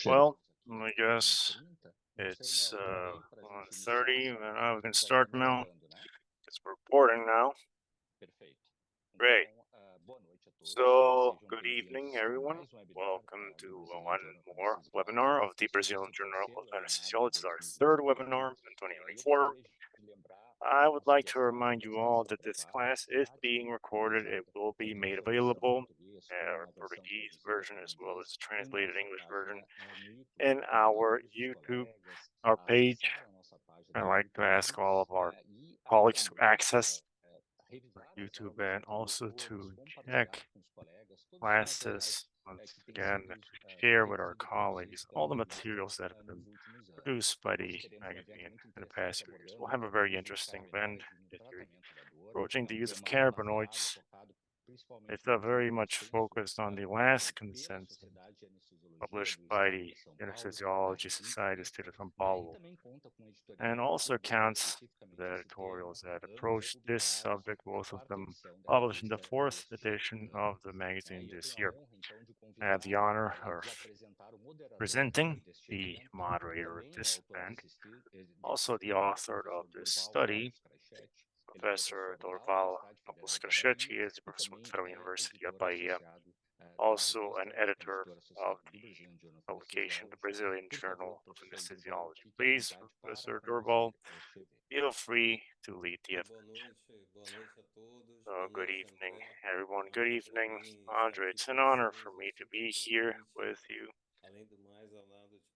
Well, I guess it's 1:30, and we can start now. It's reporting now. Great. So, good evening, everyone. Welcome to one more webinar of the Brazilian Journal of Anesthesiology. It's our third webinar in 2024. I would like to remind you all that this class is being recorded. It will be made available, our Portuguese version as well as translated English version, in our YouTube, our page. I like to ask all of our colleagues to access YouTube and also to check classes once again and to share with our colleagues all the materials that have been produced by the magazine in the past few years. We'll have a very interesting event this year approaching the use of cannabinoids. It's very much focused on the last consensus published by the Anesthesiology Society of State of São Paulo, and also counts the editorials that approach this subject, both of them published in the fourth edition of the magazine this year. I have the honor of presenting the moderator of this event, also the author of this study, Professor Durval Campos Kraychete. He is a professor at Federal University of Bahia, also an editor of the publication, the Brazilian Journal of Anesthesiology. Please, Professor Durval, feel free to lead the event. Good evening, everyone. Good evening, Andre. It's an honor for me to be here with you.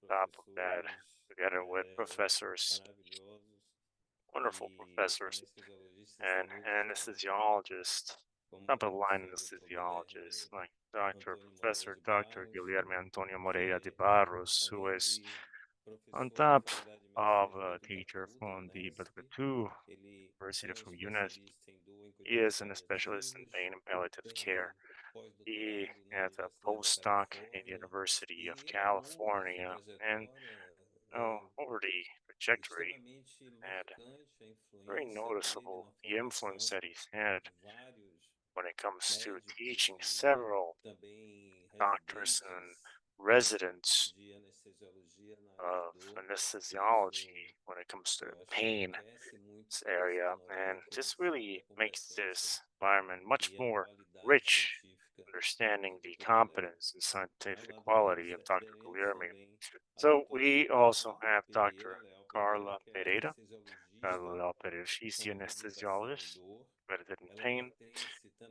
Top of that, together with professors, wonderful professors, and anesthesiologists, top of the line anesthesiologists like Professor Dr. Guilherme Antonio Moreira de Barros, who is on top of a teacher from the Botucatu University from UNESP. He is a specialist in pain and palliative care. He has a postdoc in the University of California, and over the trajectory and very noticeable the influence that he's had when it comes to teaching several doctors and residents of anesthesiology when it comes to pain area, and this really makes this environment much more rich, understanding the competence and scientific quality of Dr. Guilherme. So we also have Dr. Carla Pereira. Carla Leal Pereira, she's the anesthesiologist, accredited in pain.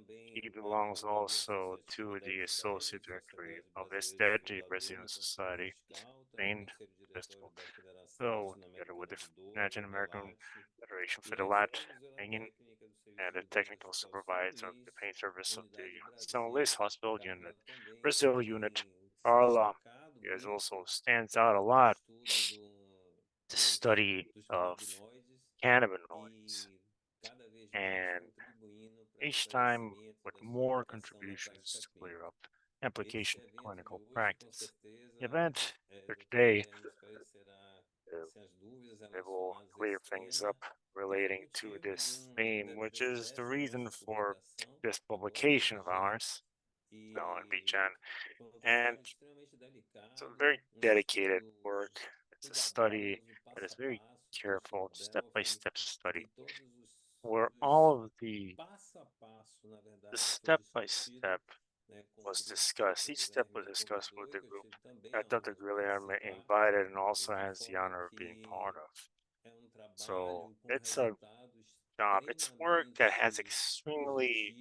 He belongs also to the Associate Directory of ESTED, the Brazilian Society Pain Festival. So, together with the Latin American Federation for the Pain and the technical supervisor of the pain service of the São Luís Hospital Unit, Brazil unit, Carla, is also stands out a lot. The study of cannabinoids, and each time with more contributions to clear up application in clinical practice. The event for today it will clear things up relating to this theme, which is the reason for this publication of ours, joinBJAN, and it's a very dedicated work. It's a study that is very careful, step-by-step study, where all of the step-by-step was discussed. Each step was discussed with the group that Dr. Guilherme invited and also has the honor of being part of. So it's a job, it's work that has extremely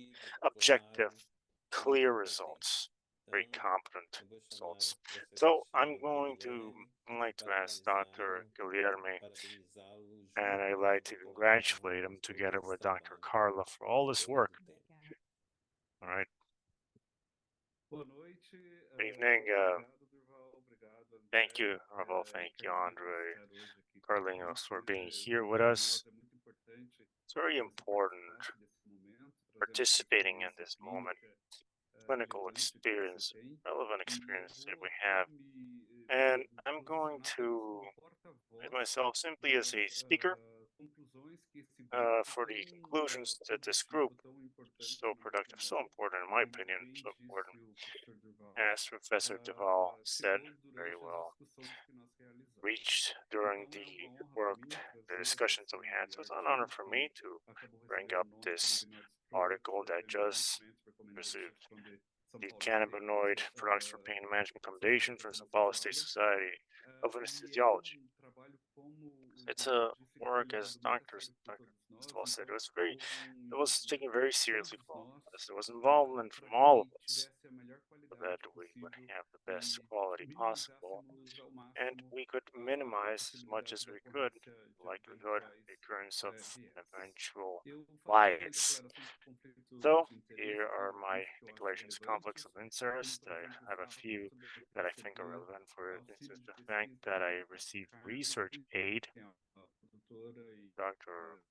objective, clear results, very competent results. So I'm going to like to ask Dr. Guilherme, and I'd like to congratulate him together with Dr. Carla for all this work. All right. Good evening. Thank you, Ravel. Thank you, Andre, Carlinhos, for being here with us. It's very important participating in this moment, clinical experience, relevant experience that we have. And I'm going to make myself simply as a speaker for the conclusions that this group is so productive, so important, in my opinion, so important. as Professor Durval said very well, reached during the work, the discussions that we had. So it's an honor for me to bring up this article that just received the Cannabinoid Products for Pain Management Commendation from São Paulo State Society of Anesthesiology. It's a work, as Dr. Stval said, it was taken very seriously for all of us. There was involvement from all of us so that we would have the best quality possible and we could minimize as much as we could the likelihood the occurrence of eventual bias. So here are my declarations of conflicts of interest. I have a few that I think are relevant. For instance, the fact that I received research aid. Dr.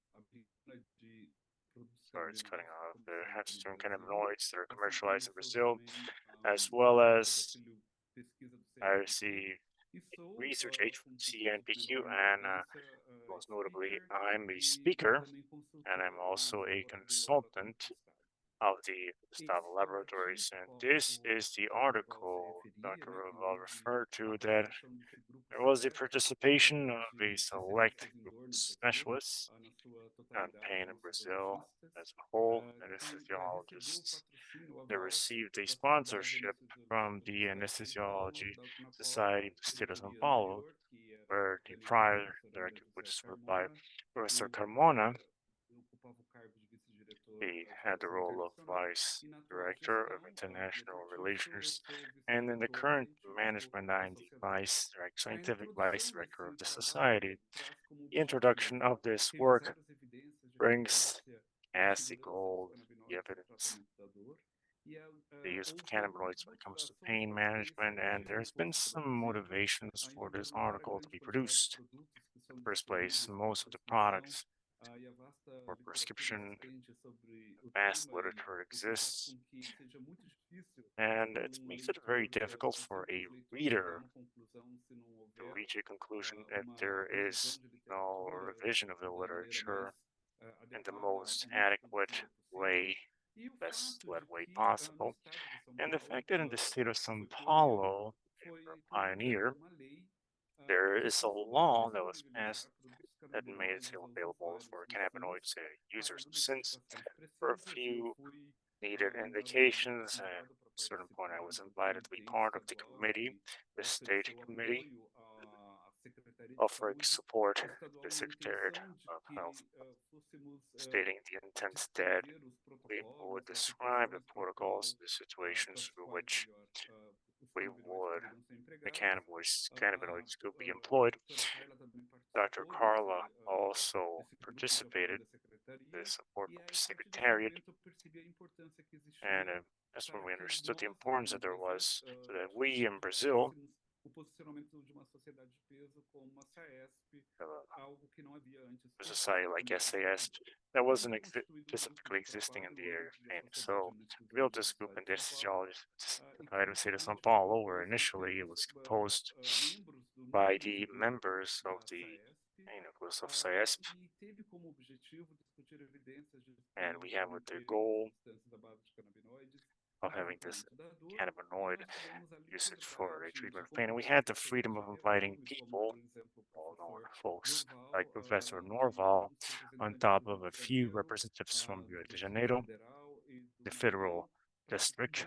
Sorry, it's cutting off. There has certain cannabinoids that are commercialized in Brazil, as well as I received research aid from CNPq, and most notably, I'm a speaker and I'm also a consultant of the Gustavo Laboratories. And this is the article Dr. Rodrigues referred to, that there was the participation of a select group of specialists on pain in Brazil as a whole, anesthesiologists. They received a sponsorship from the Anesthesiology Society of the State of São Paulo, where the prior director, which was by Professor Carmona, he had the role of vice director of international relations, and in the current management, I'm the vice director, scientific vice director of the society. The introduction of this work brings as the goal the evidence the use of cannabinoids when it comes to pain management, and there's been some motivations for this article to be produced. In the first place, most of the products for prescription, vast literature exists, and it makes it very difficult for a reader to reach a conclusion if there is no revision of the literature in the most adequate way, best led way possible. And the fact that in the state of Sao Paulo, we're a pioneer, there is a law that was passed that made it available for cannabinoids users since for a few needed indications. At a certain point, I was invited to be part of the committee, the state committee, offering support to the Secretariat of Health, stating the intent that we would describe the protocols, the situations through which we would the cannabinoids could be employed. Dr. Carla also participated in the support of the Secretariat, and that's when we understood the importance that there was, so that we in Brazil a society like SAS that wasn't specifically existing in the area of pain. So we built this group in the Society of State of São Paulo, where initially it was composed by the members of the nucleus of SAESP, and we have with the goal of having this cannabinoid usage for a treatment of pain. And we had the freedom of inviting people, well-known folks like Professor Norval, on top of a few representatives from Rio de Janeiro, the federal district,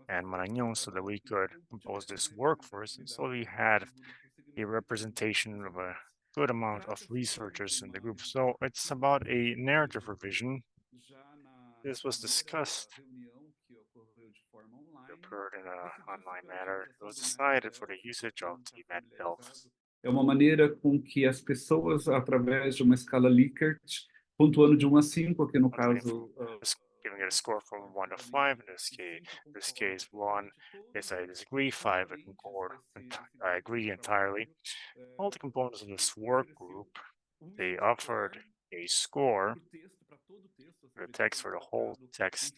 and Maranhão, so that we could compose this workforce. And so we had a representation of a good amount of researchers in the group. So it's about a narrative revision. This was discussed, occurred in an online manner. It was decided for the usage of the mental health. É uma maneira com que as pessoas, através de uma escala Likert, pontuando de 1 a 5, aqui no caso... Giving it a score from 1 to 5, in this case 1 is I disagree, 5 I concord, I agree entirely. All the components of this work group, they offered a score, the text for the whole text,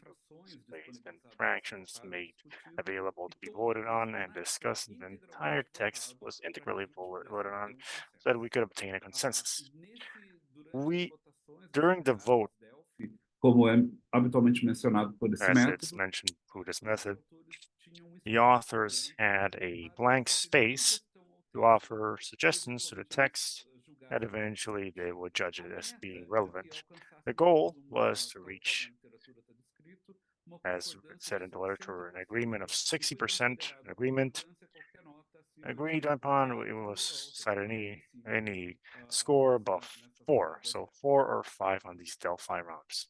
based in fractions made available to be voted on and discussed. The entire text was integrally voted on so that we could obtain a consensus. During the vote, como é habitualmente mencionado por esse as método, it's mentioned through this method, The authors had a blank space to offer suggestions to the text that eventually they would judge it as being relevant. The goal was to reach, as it said in the literature, an agreement of 60%. An agreement agreed upon it was set any score above 4, so 4 or 5 on these Delphi rounds.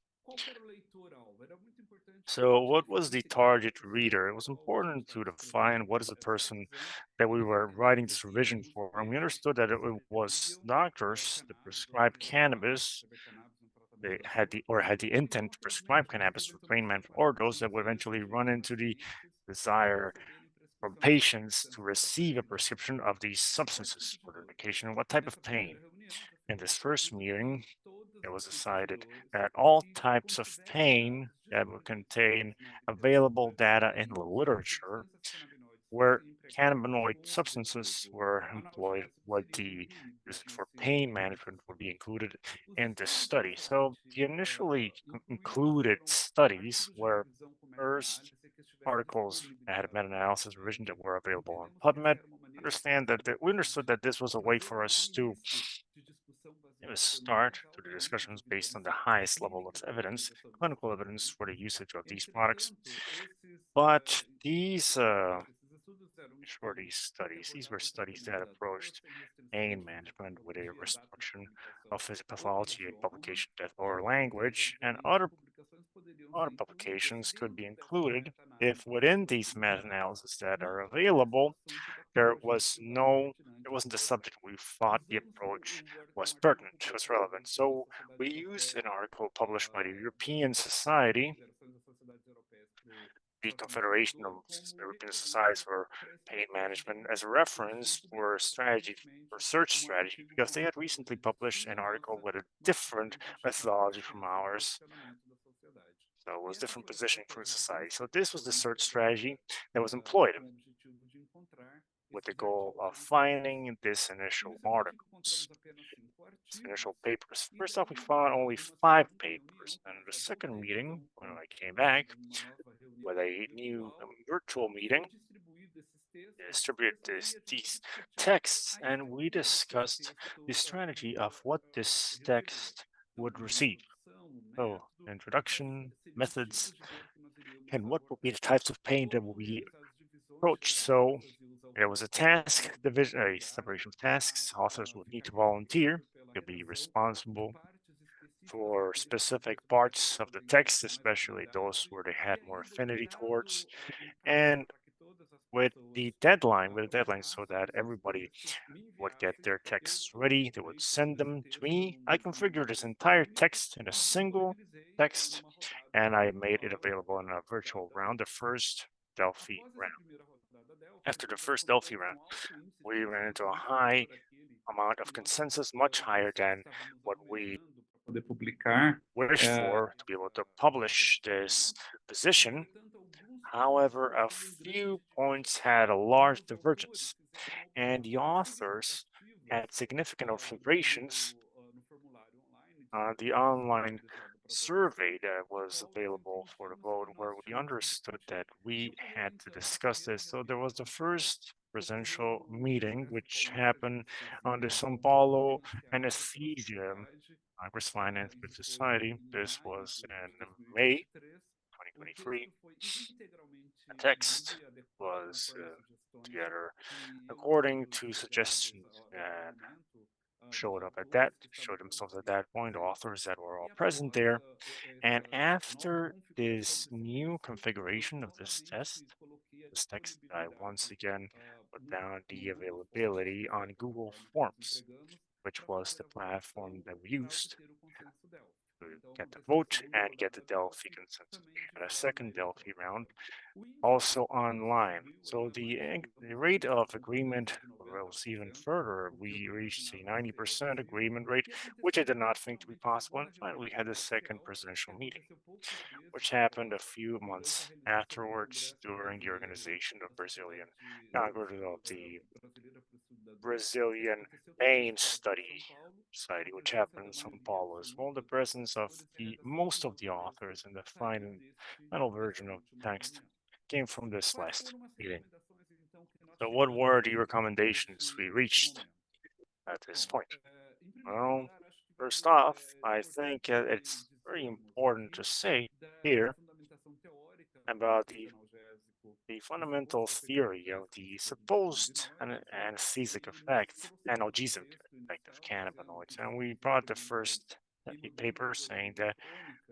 So what was the target reader? It was important to define what is the person that we were writing this revision for, and we understood that it was doctors that prescribed cannabis. They had the intent to prescribe cannabis for pain management, or those that would eventually run into the desire from patients to receive a prescription of these substances for their medication and what type of pain. In this first meeting, it was decided that all types of pain that would contain available data in the literature where cannabinoid substances were employed, what the use for pain management would be included in this study. So the initially included studies were first articles that had a meta-analysis revision that were available on PubMed. We understood that this was a way for us to start to the discussions based on the highest level of evidence, clinical evidence for the usage of these products. But these were studies that approached pain management with a restriction of physiopathology and publication depth or language, and other publications could be included if within these meta-analyses that are available, it wasn't the subject we thought the approach was pertinent, was relevant. So we used an article published by the European Society, the Confederation of European Societies for Pain Management, as a reference for search strategy, because they had recently published an article with a different methodology from ours. So it was different positioning for society. So this was the search strategy that was employed with the goal of finding this initial articles, these initial papers. First off, we found only 5 papers. And in the second meeting, when I came back with a new virtual meeting, distributed these texts, and we discussed the strategy of what this text would receive. So, introduction, methods, and what will be the types of pain that will be approached. So, there was a task division, a separation of tasks. Authors would need to volunteer to be responsible for specific parts of the text, especially those where they had more affinity towards, and with a deadline so that everybody would get their texts ready. They would send them to me. I configured this entire text in a single text, and I made it available in a virtual round, the first Delphi round. After the first Delphi round, we ran into a high amount of consensus, much higher than what we poder publicar. wished for to be able to publish this position. However, a few points had a large divergence, and the authors had significant observations on the online survey that was available for the vote, where we understood that we had to discuss this. So there was the first presidential meeting, which happened on the São Paulo Anesthesia Congress Finance with Society. This was in May 2023. The text was together according to suggestions that showed themselves at that point, authors that were all present there. And after this new configuration of this text, I once again put down the availability on Google Forms, which was the platform that we used to get the vote and get the Delphi consensus. We had a second Delphi round also online. So the rate of agreement rose even further. We reached a 90% agreement rate, which I did not think to be possible. And finally, we had the second presidential meeting, which happened a few months afterwards during the organization of the Brazilian Pain Study Society, which happened in São Paulo as well. The presence of most of the authors in the final version of the text came from this Quais last foram as meeting. recomendações, então, que nós So, what chegamos were the nesse, recommendations we nesse reached momento? at this Bom, point? em primeiro Well, lugar, acho que first vale off, I nós think it's very dispormos important to aqui say da here fundamentação teórica do about efeito analgésico, the do fundamental suposto efeito theory of analgésico the dos supposed canabinoides, né? anesthetic E nós effect, trouxemos um analgesic texto effect of inicial dizendo cannabinoids. que And we geralmente brought the experimentos first hemodinâmicos paper de saying urologia that crônica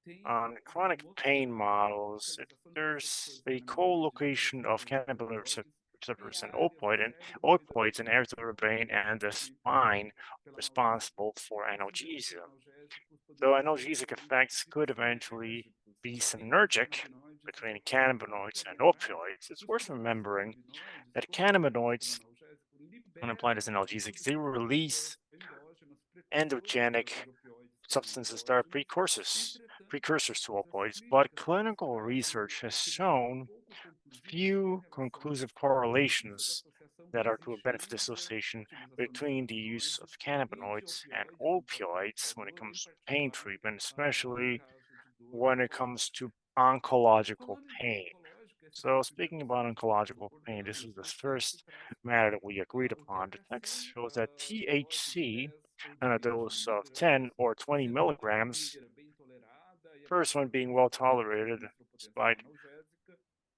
têm on chronic pain mostrado a models, if localização de there's receptores a canabinoides e co-location of receptores cannabinoid opioides em receptors and áreas do cérebro opioids in prediletas areas of pela the brain and the analgesia, spine pela analgesia. responsible for E esses efeitos analgesia. analgésicos So poderiam ser analgesic altamente effects could eventually sinergéticos be entre os synergic canabinoides e between seus receptores. cannabinoids and Aliás, opioids. It's os worth próprios remembering canabinoides, that quando aplicados como cannabinoids, analgésico, when applied liberam as analgesics, they substâncias release endógenas precursoras endogenic de opioides que são substances that are endógenos. precursors Entretanto, essas to substâncias opioids, but clínicas clinical demonstraram research has serem shown pouco conclusivas com few relação conclusive à importância da correlations associação que that are to a existe benefit entre a association utilização de between the use of canabinoides e de cannabinoids and opioides em qualquer opioids when it tratador, em comes to pain particular treatment, no especially caso de dor when it comes oncológica. to oncological Falando em dor pain. oncológica, esse foi So o primeiro speaking about estudo que oncological pain, this abordamos is the no texto first prático. matter that we agreed O upon. The text THC, shows that de dose de THC 10 ou de and a 20 dose of miligramas, 10 or 20 sendo uma milligrams, maneira bem tolerada e first one apesar being da well sua tolerated potencial despite analgésica,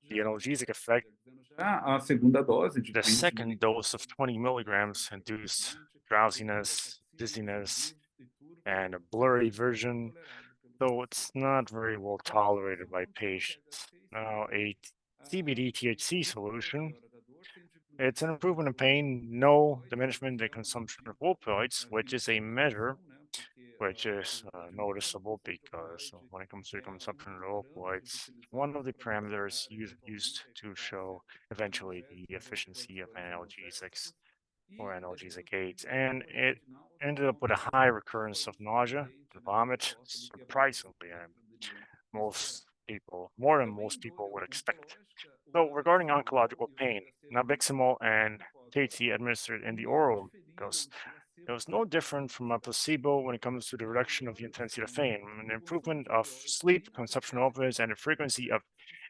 the já analgesic melhor, effect. melhor dizendo, já a segunda dose de The 20 second dose miligramas of 20 milligrams anestésica induced precocemente tem drowsiness, citotoxinas dizziness, e turva and a sendo blurry bastante bem version, tolerado pelos so it's pacientes. not very well A tolerated associação by contínua patients. THC e Now, CBD a CBD THC busca a solution, melhora da dor, sem it's an diminuição do improvement in uso pain, dos no opioides, diminishment in que the é um consumption of motivo opioids, de which is muita a measure preocupação, né? Porque which is a diminuição da noticeable consumo de because opioide when it comes to the é um consumption dos of parâmetros opioids, one utilizados of the para parameters mensurar used eventualmente a to eficácia show eventually the analgésica dos efficiency of corticoides analgesics analgésicos or e analgesic aids, desenvolvimento and precoce it de náusea, ended up with a vômitos high e recurrence of forma nausea surpreendente, and né, mais vomit, alta do que a média surprisingly, que and se poderia esperar. most people, more than Também em most dor people would expect. oncológica, o So, regarding nabiximol oncological e o pain, sildenafil, nabiximol and THC glifosato, administered in the não oral diferiram dose. de It placebo was no para different pacientes from a placebo when it comes to the a reduction of the melhora do intensity of sono, pain, an o consumo improvement de of opioides sleep, nem consumption of associado opioids, and the com frequency of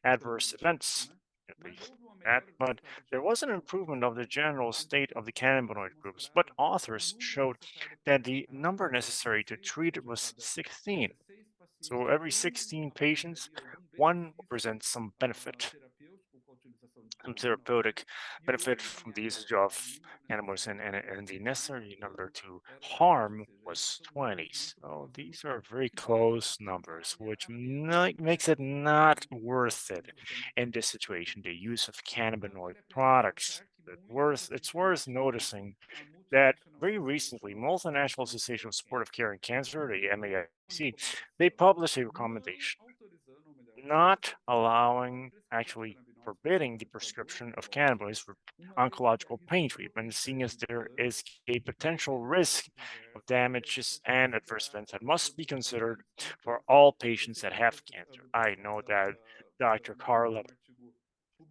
adverse psicotoxicidade, events, né? at Mas least. houve uma That, melhora do but estado there was an geral improvement of the general state of the estudos cannabinoid groups. But mostraram que o authors número showed necessário para that the tratar number necessary to 16 treat pacientes it de was cada 16. 16 So pacientes, every um 16 patients, apresentaria algum one benefício presents some benefit, terapêutico com a utilização de some canabinoides therapeutic e o benefit outro from the ganharia usage apenas of o número cannabis, necessário para and the prejudicar necessary number ou to era 20, ou harm seja, esses was são números 20. muito So próximos, these are o very que faz close que numbers, valha which a pena makes it not worth it in this situation, the use of cannabinoid Vale a pena products. ressaltar que It's muito worth recentemente noticing a that Multinational very recently, Association of Multinational Supportive Association Care of in Supportive Cancer, Care in Cancer, the uma MAIC, they recomendação published a não recommendation autorizando, ou melhor dizendo, not a allowing, prescrição de actually canabinoides para forbidding the pacientes da dor prescription of oncológica, cannabis for uma vez que oncological pain arriscam treatment, seeing potencialmente as there danos is a potential risk colaterais of diversos que devem damages ser and adverse events considerados that por must todos be os considered pacientes. for Então, all eu patients sei that que have cancer. I know that Dr. Carla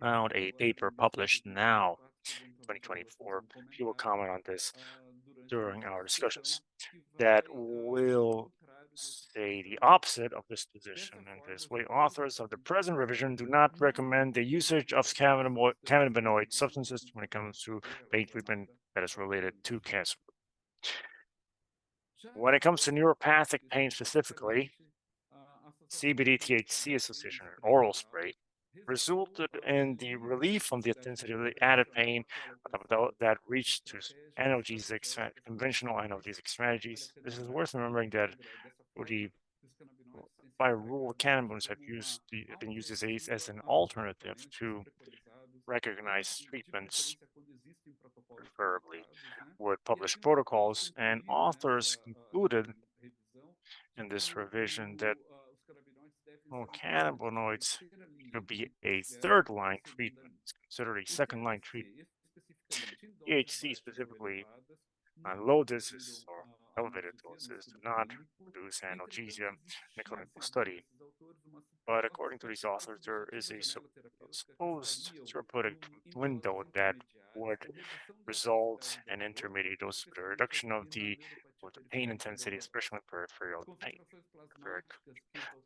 found publicado a agora paper em dezembro de published now, 2024, que eventualmente ela vai fazer 2024. um She will comentário comment on this durante a during nossa our discussão, discussions, que that vai ao will contrário desse say the posicionamento. opposite of this position. Dessa And forma, this os way, autores da authors of the presente present revisão revision do not não recommend the recomendam usage a of utilização de substâncias cannabinoid cannabinoides substances em when it comes to tratamento pain treatment relacionado that is ao related to câncer. cancer. Já When it em comes to dor neuropathic pain specifically, especificamente, a Associação CBD Americana de THC Farmacêutica Association oral spray Experimental ressaltou resulted a in the urgência relief from the dessa intensity of the estratégia added adicional pain que é a alocação that de reached to estratégias analgésicas conventional adicionais. analgesic Vale a strategies. pena This is lembrar worth que, remembering that dessa the forma, os canabinoides têm by sido rule, empregados aqui cannabinoids have como uma been used as alternativa an a outros alternative tratamentos to preconizados, recognized de treatments, preferência quando existem protocolos preferably publicados, né? with E published aqui os autores protocols. And concluíram authors concluded nessa revisão de in que this revision that os canabinoides devem ser utilizados como cannabinoids terceira linha, could be ao a invés third da line segunda treatment. linha. It's considered a O second line treatment. THC, especificamente em doses THC baixas ou specifically elevadas, on não low produziram doses or elevated analgesia no doses do estudo not clínico. produce Entretanto, analgesia in a existia, clinical segundo study. esses autores, uma But according to suposta these authors, ou there is subjetiva a janela terapêutica que supposed estariam therapeutic em doses window that intermediárias would com redução da result intensidade da in dor, intermediate dose with a especialmente reduction of aqui na the neuropatia with the pain intensity, especially peripheral pain.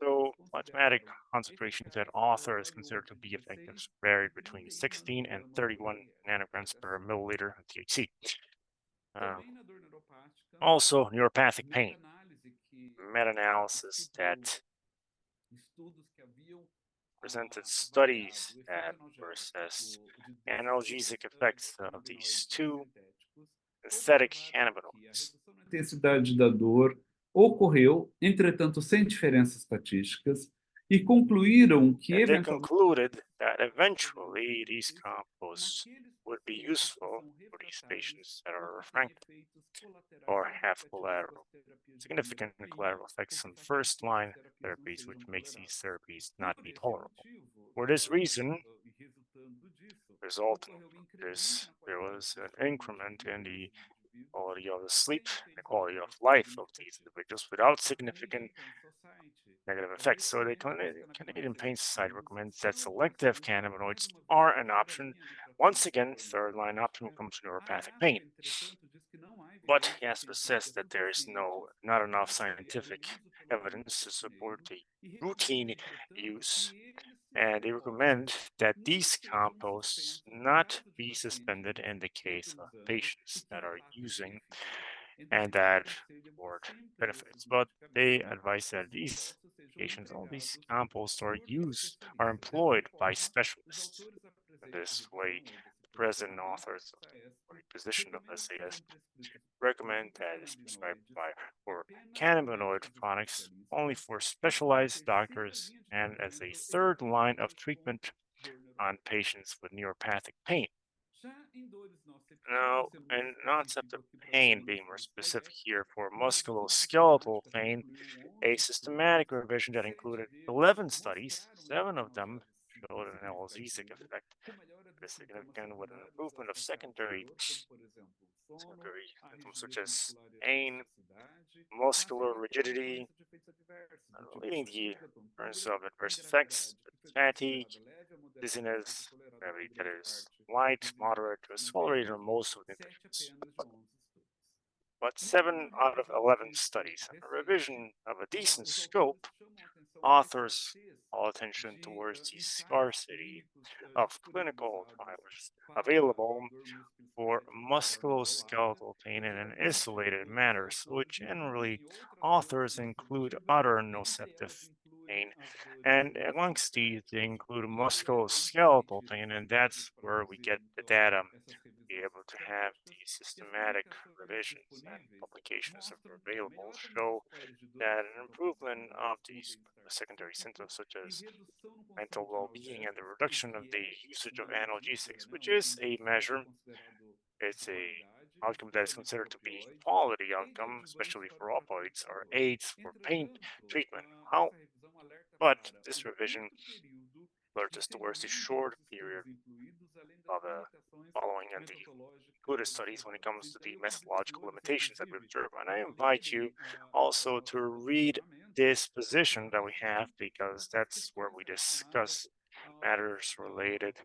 So plasmatic concentrations that authors consider to be effective varied between 16 and 31 nanograms per milliliter of THC. Also, neuropathic pain. Meta-analysis that presented studies that were assessed analgesic effects of these two synthetic cannabinoids. A intensidade da dor ocorreu, entretanto, sem diferenças estatísticas, e concluíram que And they eventualmente concluded that eventually these composts would be useful for these patients that are refractory or have significant collateral effects on first-line therapies, which makes these therapies not be tolerable. For this reason, resulting from this, there was an increment in the quality of the sleep, the quality of life of these individuals without significant negative effects. So the Canadian Pain Society recommends that selective cannabinoids are an option. Once again, third-line option comes neuropathic pain. But he has to assess that there is not enough scientific evidence to support the routine use, and they recommend that these composts not be suspended in the case of patients that are using and that report benefits. But they advise that these medications, all these composts are employed by specialists. In this way, the present authors of the position of SAS recommend that it's prescribed for cannabinoid products only for specialized doctors and as a third line of treatment on patients with neuropathic pain. Now, in non-septic pain, being more specific here, for musculoskeletal pain, a systematic revision that included 11 studies, 7 of them showed an analgesic effect, significant with an improvement of secondary symptoms such as pain, muscular rigidity, leading the occurrence of adverse effects, fatigue, dizziness, gravity that is light, moderate, to tolerated on most of the individuals. But 7 out of 11 studies, and a revision of a decent scope, authors call attention towards the scarcity of clinical trials available for musculoskeletal pain in an isolated manner. So generally, authors include other nociceptive pain, and amongst these, they include musculoskeletal pain, and that's where we get the data be able to have these systematic revisions and publications that are available show that an improvement of these secondary symptoms such as mental well-being and the reduction of the usage of analgesics, which is a measure, it's a outcome that is considered to be quality outcome, especially for opioids or aids for pain treatment. How, but this revision alerts us towards the short period of following and the included studies when it comes to the methodological limitations that we observe. And I invite you also to read this position that we have because that's where we discuss matters related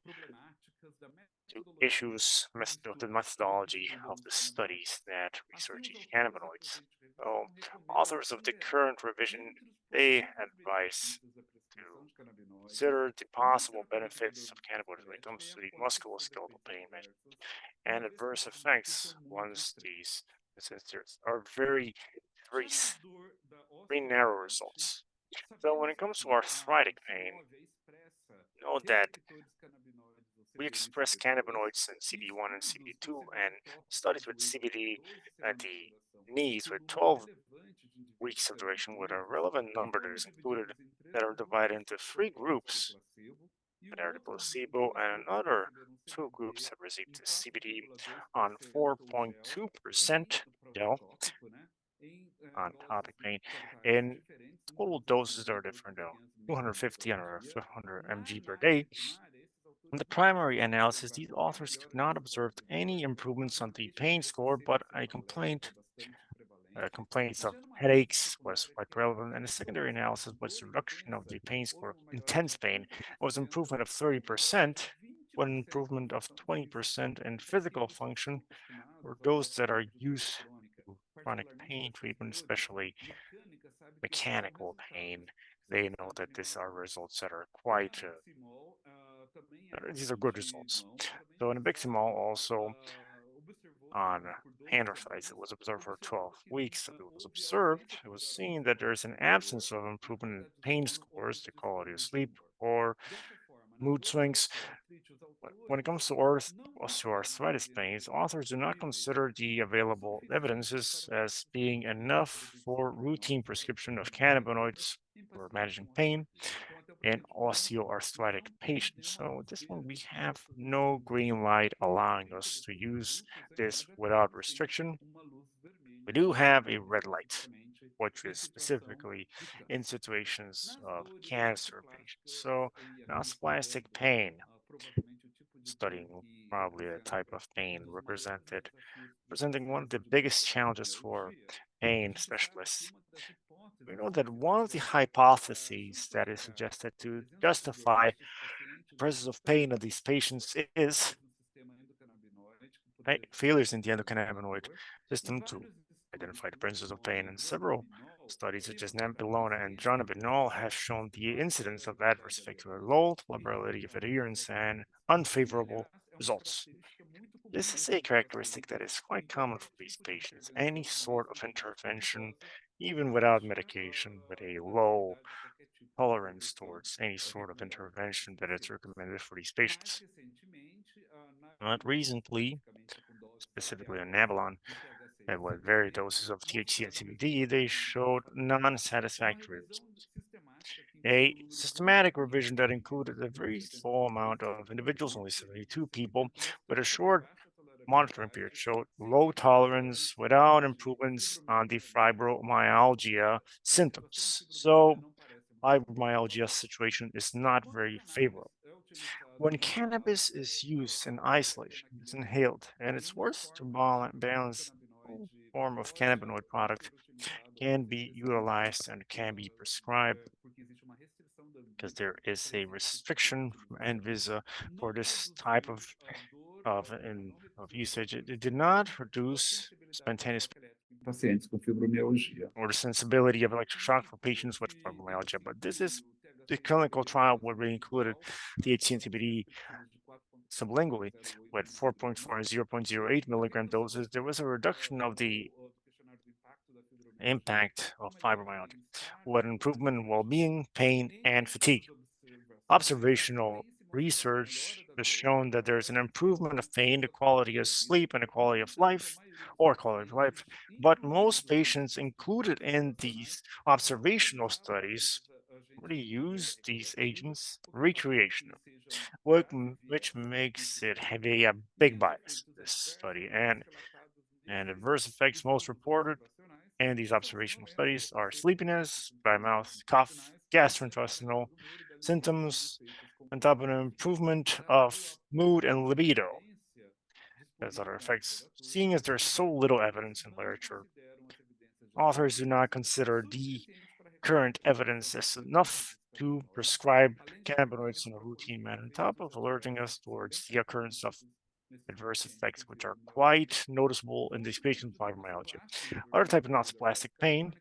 to issues of the methodology of the studies that research these cannabinoids. So, authors of the current revision, they advise to consider the possible benefits of cannabinoids when it comes to the musculoskeletal pain management and adverse effects once these sensors are very, very narrow results. So when it comes to arthritic pain, note that we express cannabinoids in CB1 and CB2, and studies with CBD at the knees with 12 weeks of duration with a relevant number that is included that are divided into 3 groups that are the placebo, and another 2 groups have received the CBD on 4.2% gel on topic pain. And total doses are different though, 250 and 500 mg per day. In the primary analysis, these authors could not observe any improvements on the pain score, but complaints of headaches was quite relevant, and the secondary analysis was reduction of the pain score of intense pain. It was improvement of 30%, with an improvement of 20% in physical function for those that are used to chronic pain treatment, especially mechanical pain, they know that these are results that are quite, these are good results. So in Biximol also on hand arthritis, it was observed for 12 weeks. It was observed, it was seen that there's an absence of improvement in pain scores, the quality of sleep, or mood swings. When it comes to osteoarthritis pains, authors do not consider the available evidences as being enough for routine prescription of cannabinoids for managing pain in osteoarthritic patients. So this one, we have no green light allowing us to use this without restriction. We do have a red light, which is specifically in situations of cancer patients. So non-spastic pain, studying probably a type of pain presenting one of the biggest challenges for pain specialists. We know that one of the hypotheses that is suggested to justify the presence of pain in these patients is failures in the endocannabinoid system to identify the presence of pain. And several studies, such as Nampilona and Dronabinol, have shown the incidence of adverse effects with low probability of adherence and unfavorable results. This is a characteristic that is quite common for these patients. Any sort of intervention, even without medication, with a low tolerance towards any sort of intervention that is recommended for these patients. Not recently, specifically on Nabalon, and with varied doses of THC and CBD, they showed non-satisfactory results. A systematic revision that included a very small amount of individuals, only 72 people, with a short monitoring period, showed low tolerance without improvements on the fibromyalgia symptoms. So fibromyalgia situation is not very favorable. When cannabis is used in isolation, it's inhaled, and it's worth to balance any form of cannabinoid product can be utilized and can be prescribed because there is a restriction from Anvisa for this type of usage. It did not reduce spontaneous pacientes com fibromialgia. or the sensibility of electric shock for patients with fibromyalgia, but this is the clinical trial where we included the HCNTBD sublingually with 4.4 and 0.08 milligram doses. There was a reduction of the impact of fibromyalgia with improvement in well-being, pain, and fatigue. Observational research has shown that there's an improvement of pain, the quality of sleep, and the quality of life, But most patients included in these observational studies really use these agents recreational, which makes it have a big bias, this study. And adverse effects most reported in these observational studies are sleepiness, dry mouth, cough, gastrointestinal symptoms, on top of an improvement of mood and libido. As other effects, seeing as there's so little evidence in literature, authors do not consider the current evidence as enough to prescribe cannabinoids in a routine manner, on top of alerting us towards the occurrence of adverse effects, which are quite noticeable in these patients with fibromyalgia. Other type of non-spastic pain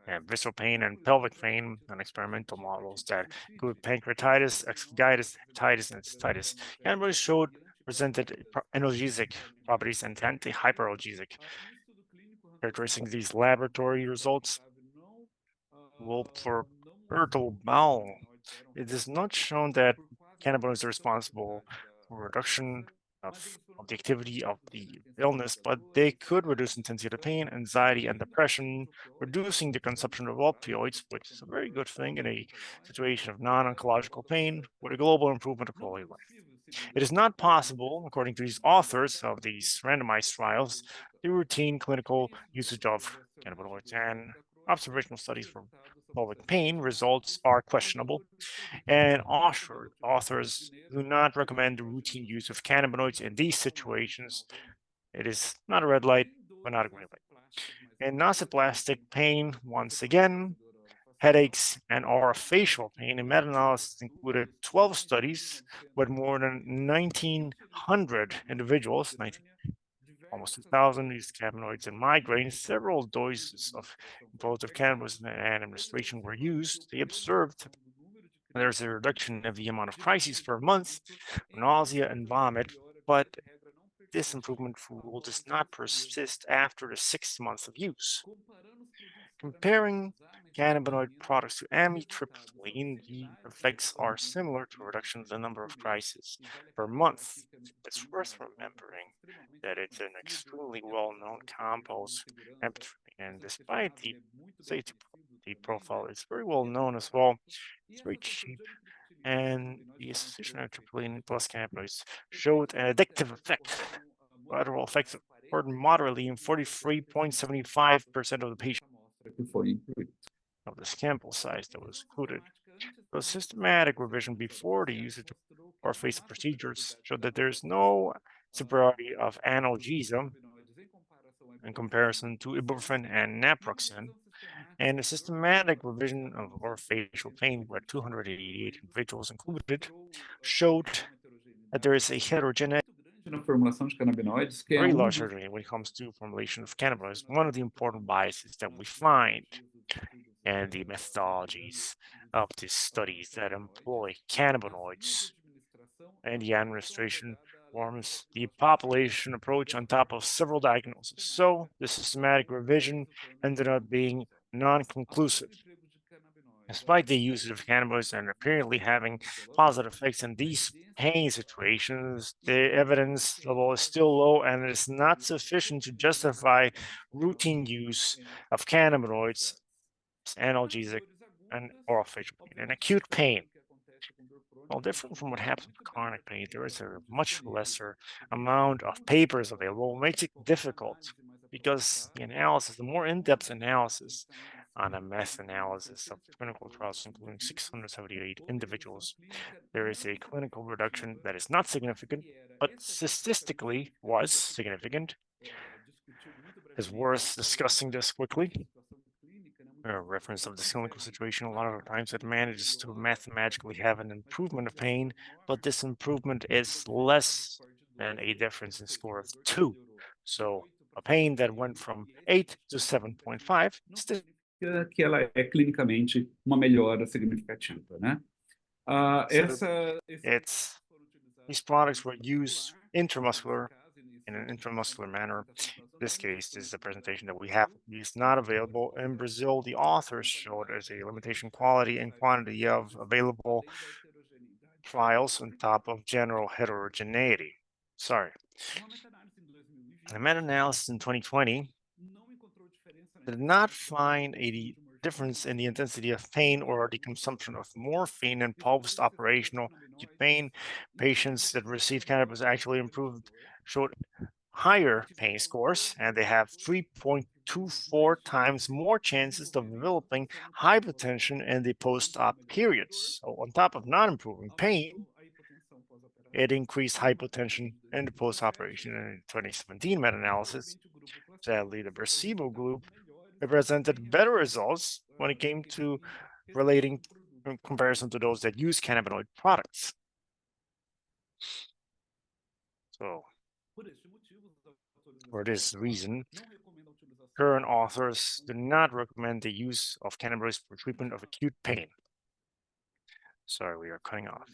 and visceral pain and pelvic pain on experimental models that include pancreatitis, esophagitis, hepatitis, and cystitis. Antibodies showed presented analgesic properties and anti-hyperalgesic characteristic. These laboratory results will for irritable bowel. It is not shown that cannabinoids are responsible for reduction of the activity of the illness, but they could reduce intensity of pain, anxiety, and depression, reducing the consumption of opioids, which is a very good thing in a situation of non-oncological pain with a global improvement of quality of life. It is not possible, according to these authors of these randomized trials, the routine clinical usage of cannabinoids, and observational studies for pelvic pain results are questionable, and authors do not recommend the routine use of cannabinoids in these situations. It is not a red light, but not a green light. In nasoplastic pain, once again, headaches, and orofacial pain, a meta-analysis included 12 studies with more than 1,900 individuals, almost 2,000 these cannabinoids in migraine. Several doses of both cannabis and administration were used. They observed there's a reduction of the amount of crises per month, nausea and vomit, but this improvement does not persist after the 6 months of use. Comparing cannabinoid products to amitriptyline, the effects are similar to reduction of the number of crises per month. It's worth remembering that it's an extremely well-known compost, and despite the safety profile, it's very well known as well. It's very cheap, and the association of tryptophan plus cannabinoids showed an addictive effect. Lateral effects occurred moderately in 43.75% of the patients of the sample size that was included. The systematic revision before the usage of or face procedures showed that there is no superiority of analgesia in comparison to ibuprofen and naproxen, and a systematic revision of orofacial pain, where 288 individuals included, showed that there is a heterogeneity, na formulação de canabinoides, que é very large heterogeneity when it comes to formulation of cannabinoids. One of the important biases that we find and the methodologies of these studies that employ cannabinoids and the administration forms the population approach on top of several diagnoses. So the systematic revision ended up being non-conclusive. Despite the usage of cannabinoids and apparently having positive effects in these pain situations, the evidence level is still low and it is not sufficient to justify routine use of cannabinoids, analgesic, and oral facial pain. And acute pain, well, different from what happens with chronic pain, there is a much lesser amount of papers available, makes it difficult because the analysis, the more in-depth analysis on a meta-analysis of clinical trials, including 678 individuals, there is a clinical reduction that is not significant, but statistically was significant. It's worth discussing this quickly. A reference of the clinical situation, a lot of times it manages to mathematically have an improvement of pain, but this improvement is less than a difference in score of 2. So a pain that went from 8 to 7.5 still que ela é clinicamente uma melhora significativa, né? These products were used intramuscular in an intramuscular manner. This case, this is a presentation that we have. It's not available in Brazil. The authors showed as a limitation quality and quantity of available trials on top of general heterogeneity. Sorry. A meta-analysis in 2020 did not find a difference in the intensity of pain or the consumption of morphine in post-operational acute pain. Patients that received cannabis actually showed higher pain scores, and they have 3.24 times more chances of developing hypertension in the post-op periods. So on top of not improving pain, it increased hypotension in the post-operation. In 2017 meta-analysis, sadly, the placebo group presented better results when it came to relating in comparison to those that use cannabinoid products. So, for this reason, current authors do not recommend the use of cannabinoids for treatment of acute pain. Sorry, we are cutting off.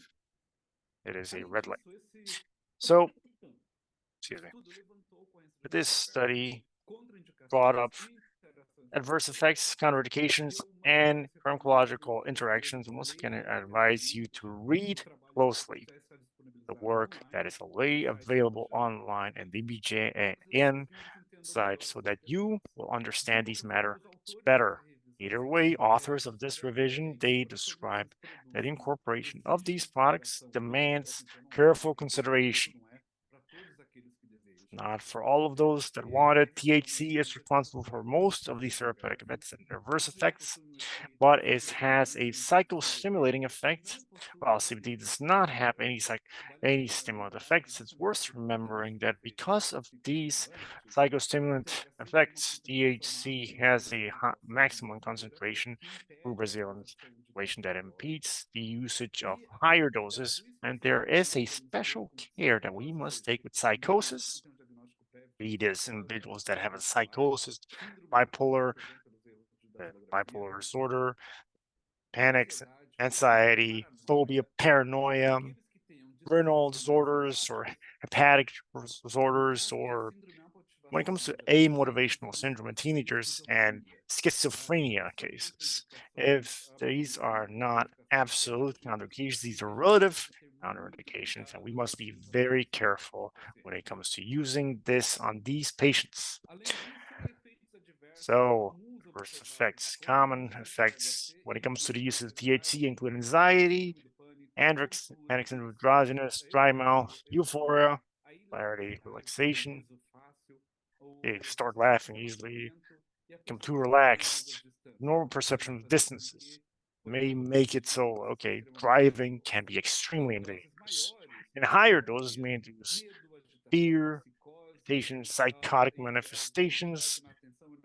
It is a red light. So, excuse me. This study brought up adverse effects, contraindications, and pharmacological interactions. And once again, I advise you to read closely the work that is already available online in the BJAN site so that you will understand these matters better. Either way, authors of this revision, they describe that incorporation of these products demands careful consideration. Not for all of those that want it. THC is responsible for most of these therapeutic effects and adverse effects, but it has a psychostimulating effect, while CBD does not have any stimulant effects. It's worth remembering that because of these psychostimulant effects, THC has a maximum concentration through Brazilian situation that impedes the usage of higher doses, and there is a special care that we must take with psychosis be this individuals that have a psychosis, bipolar, bipolar disorder, panics, anxiety, phobia, paranoia, renal disorders, or hepatic disorders, or when it comes to amotivational syndrome in teenagers and schizophrenia cases. If these are not absolute contraindications, these are relative counterindications, and we must be very careful when it comes to using this on these patients. So, adverse effects, common effects when it comes to the use of THC include anxiety, panic syndrome, drowsiness, dry mouth, euphoria, clarity, relaxation. They start laughing easily, become too relaxed. Normal perception of distances may make it so, okay, driving can be extremely dangerous. And higher doses may induce fear, agitation, psychotic manifestations,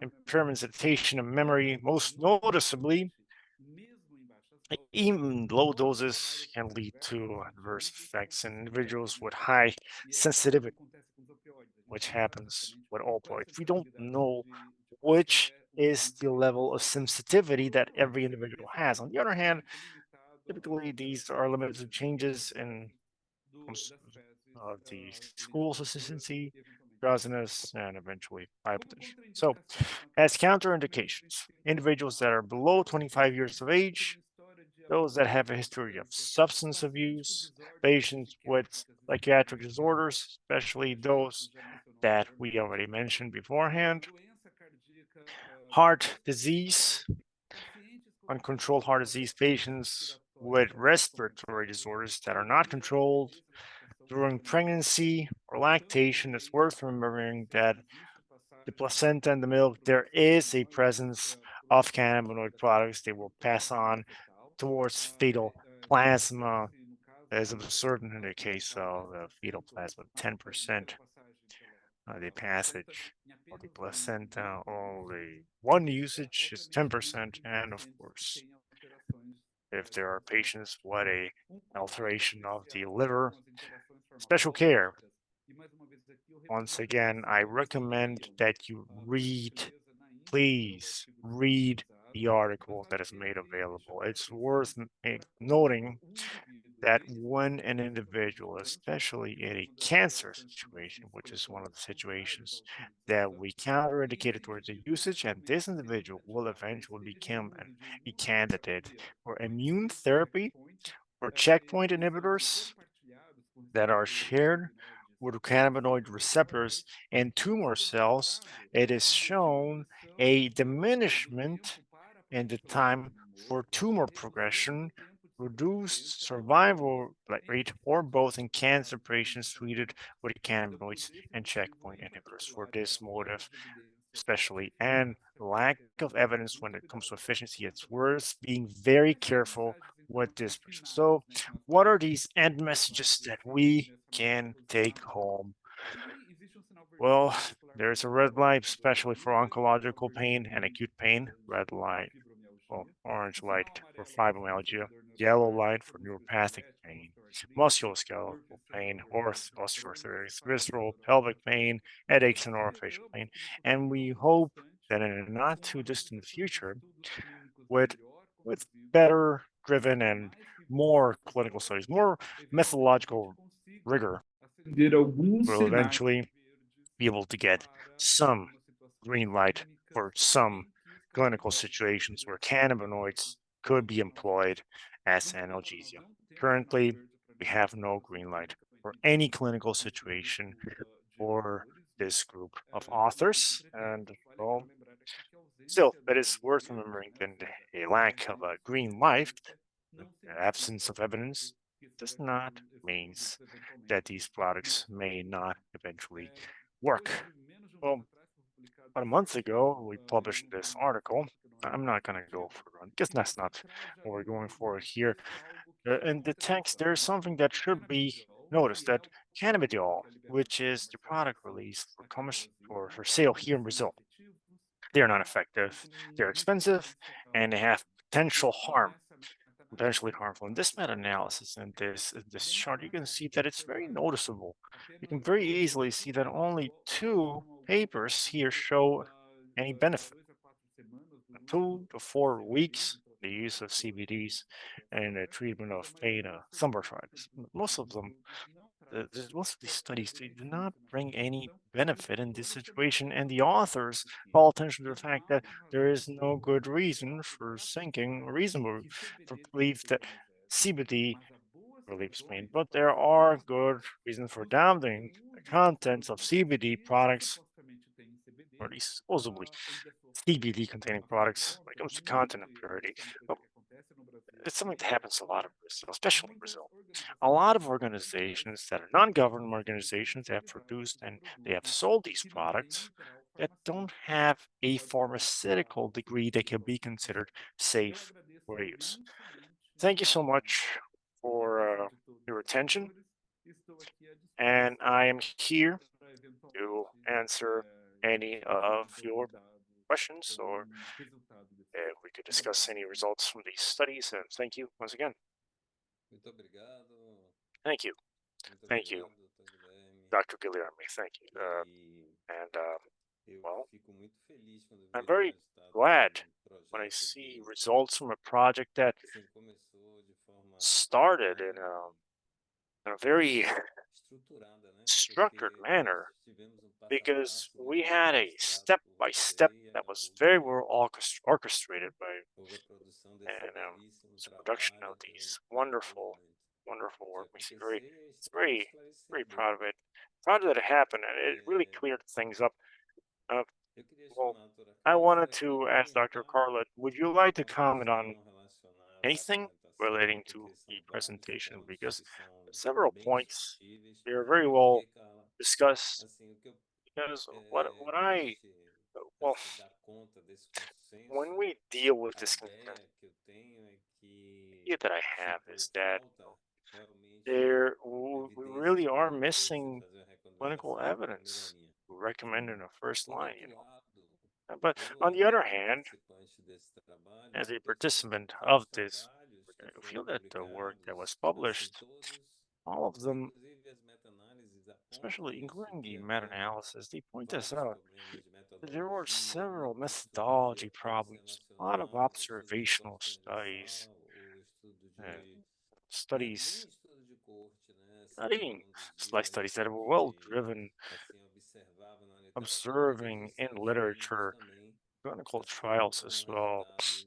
impairments of attention and memory, most noticeably. Even low doses can lead to adverse effects in individuals with high sensitivity, which happens with opioids. We don't know which is the level of sensitivity that every individual has. On the other hand, typically these are limited to changes in the school consistency, drowsiness, and eventually hypertension. So, as counterindications, individuals that are below 25 years of age, those that have a history of substance abuse, patients with psychiatric disorders, especially those that we already mentioned beforehand, heart disease, uncontrolled heart disease patients with respiratory disorders that are not controlled during pregnancy or lactation. It's worth remembering that the placenta and the milk, there is a presence of cannabinoid products. They will pass on towards fetal plasma, as observed in the case of the fetal plasma, 10% the passage of the placenta, only one usage is 10%, and of course, if there are patients with a alteration of the liver, special care. Once again, I recommend that you read, please read the article that is made available. It's worth noting that when an individual, especially in a cancer situation, which is one of the situations that we counterindicated towards the usage, and this individual will eventually become a candidate for immune therapy or checkpoint inhibitors that are shared with cannabinoid receptors in tumor cells, it is shown a diminishment in the time for tumor progression, reduced survival rate, or both in cancer patients treated with cannabinoids and checkpoint inhibitors for this motive, especially, and lack of evidence when it comes to efficiency. It's worth being very careful with this person. So, what are these end messages that we can take home? Well, there's a red light, especially for oncological pain and acute pain. Red light, well, orange light for fibromyalgia, yellow light for neuropathic pain, musculoskeletal pain, osteoarthritis, visceral, pelvic pain, headaches, and orofacial pain. And we hope that in a not too distant future, with better driven and more clinical studies, more methodological rigor, Ver alguns we'll sinais eventually be able to get some green light for some clinical situations where cannabinoids could be employed as analgesia. Currently, we have no green light for any clinical situation for this group of authors. And well, still, it is worth remembering that a lack of a green light, the absence of evidence, does not mean that these products may not eventually work. Well, about a month ago, we published this article. I'm not going to go further on because that's not what we're going for here. In the text, there's something that should be noticed that cannabidiol, which is the product released for commerce for sale here in Brazil, they are not effective, they're expensive, and they have potential harm. potentially harmful. In this meta-analysis and this chart, you can see that it's very noticeable. You can very easily see that only two papers here show any benefit. 2 to 4 weeks, the use of CBDs and the treatment of pain, some arthritis. Most of them, most of these studies, they do not bring any benefit in this situation, and the authors call attention to the fact that there is no good reason for thinking, reasonable for belief that CBD relieves pain, but there are good reasons for doubting the contents of CBD products, or at least supposedly CBD containing products when it comes to content and purity. Well, it's something that happens a lot in Brazil, especially in Brazil. A lot of organizations that are non-government organizations have produced and they have sold these products that don't have a pharmaceutical degree that can be considered safe for use. Thank you so much for your attention, and I am here to answer any of your questions, or we could discuss any results from these studies. And thank you once again. Muito obrigado, Thank you. muito Thank you, obrigado, doutor Guilherme. Dr. Guilherme. Thank you. E And eu well, fico muito feliz quando I'm vejo o very resultado de glad when I projeto see que, results from a project that assim, começou de forma started tão in a very estruturada, né? structured Porque nós manner, tivemos um passo a because passo muito we bem had a orquestrado step por by você step e that was acabou very que well orchestrated by houve a produção desse and belíssimo the production trabalho of que these culminou no wonderful, momento wonderful de work. We see acontecer e é extremamente very, very esclarecedor. proud of it. Proud that it happened, and it really É, cleared things up. Uh, eu queria well, chamar a doutora I wanted Cássia para to ask Dr. comentar Carla, would you like to uma comment on questão relacionada à anything apresentação, relating to porque the são vários presentation? pontos Because que são several bem points discutíveis, they are very well porque, Carla, discussed. assim, o que eu, Because what para a I gente, well, assim, dar conta desse when consenso, we deal with a this ideia que eu tenho é idea que, that I assim, have por is that falta realmente there we evidências really are clínicas de missing fazer uma clinical recomendação de primeira evidence linha. recommended in the first Por line, outro lado, But eu, on the até other como hand, participante desse trabalho, as a eu tive participant of vários this, trabalhos que I foram feel that the work that was publicados, assim, published, todos, all of them, inclusive as meta-análises apontam especially isso, including que the havia meta-analysis, they point this vários out. problemas de There were metodologia, several muito estudo de methodology problems, a lot of observacional, estudo de observational situação studies, inicial, o estudo uh, de nem studies, estudo de corte, né? not Assim, even conduzido like a studies that estudo were well de, driven, assim, observava na literatura, mas observing nos in Estados Unidos literature, também, clinical assim, trials com as well, resultados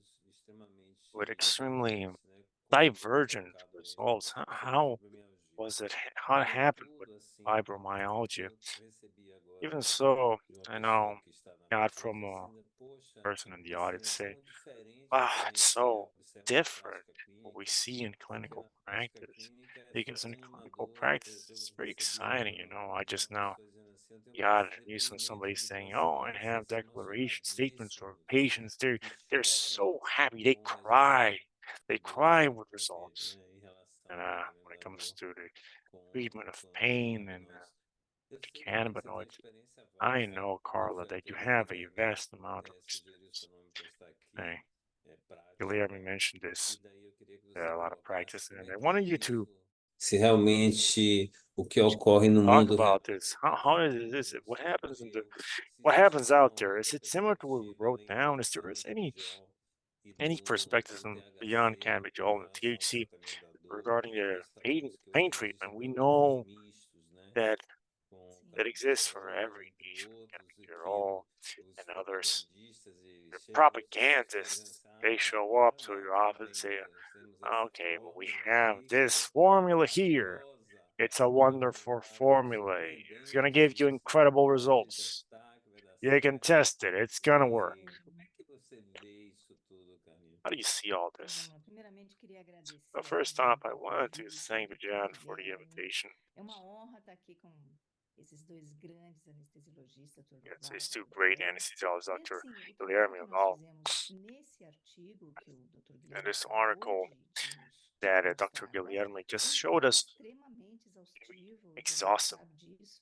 with extremamente extremely divergentes, né? Como foi divergent colocado aí results. sobre a How fibromialgia. was it? How it happened with Contudo, assim, fibromyalgia? eu recebi agora Even so, de uma I pessoa know que está na got plateia, from falou a assim, né, poxa, person in the assim, audience é say, tão diferente do wow, que a it's gente so observa na different prática what we clínica, see in porque clinical na prática practice. clínica é Because in sempre clinical animador. practice, Eu it's very recebi exciting, agora I de uma just now pessoa dizendo assim, eu tenho got muitos news from somebody depoimentos de saying, "Oh, I have pacientes declaration statements from emocionadíssimos patients. que They're choram so happy. They com o cry. resultado They que cry Deus with provê, results." né, em relação And ao when it comes recomendador to the com treatment a of planta de pain and canabinoides. Eu the sei também que você tem cannabinoids, experiência I vasta, know, Carla, foi that you autor do have a Guilherme vast amount of sugeriu experience. seu nome para estar aqui, Hey, é prático, Guilherme mentioned e this, daí eu queria que você a lot of colocasse practice, como and é I que é wanted you to isso, se realmente o que ocorre no talk mundo real about this. How is it? What isso, happens in the porque se what existe happens out uma there? outra Is it similar to what we perspectiva wrote além down? do Is there cannabigel e any perspectives do on beyond THC cannabidol em and relação ao THC tratamento da dor, regarding the porque sabemos que pain hoje existem treatment? We produtos know mistos, né? that Com that exists for cannabidiol, every entre niche, outros, e que cannabidol os and others. propagandistas e The chegam para as pessoas dizendo propagandists, assim, they ah, show up to your verdade, office and tem, say, temos essa okay, but we fórmula have aqui que this é formula here. maravilhosa, It's a com wonderful resultados formula. It's going to give you surpreendentes, que incredible pode results. testar, que vai dar You can certo. test it. It's going to work. E como é que você vê isso tudo, Carlinhos? How do you see all Pois this? não, primeiramente queria So agradecer first off, I muito o wanted to convite thank do Dr. Jan for the Guilherme. invitation. É uma honra estar aqui com esses dois grandes anestesiologistas, Dr. Yes, Durval these e two Dr. great Guilherme. anesthesiologists, E Dr. assim, o trabalho Guilherme que and nós all, fizemos nesse artigo que o Dr. and Guilherme this acabou article de that Dr. mostrar agora, Guilherme just foi um showed trabalho us extremamente exaustivo, o Durval exhaustive. sabe disso.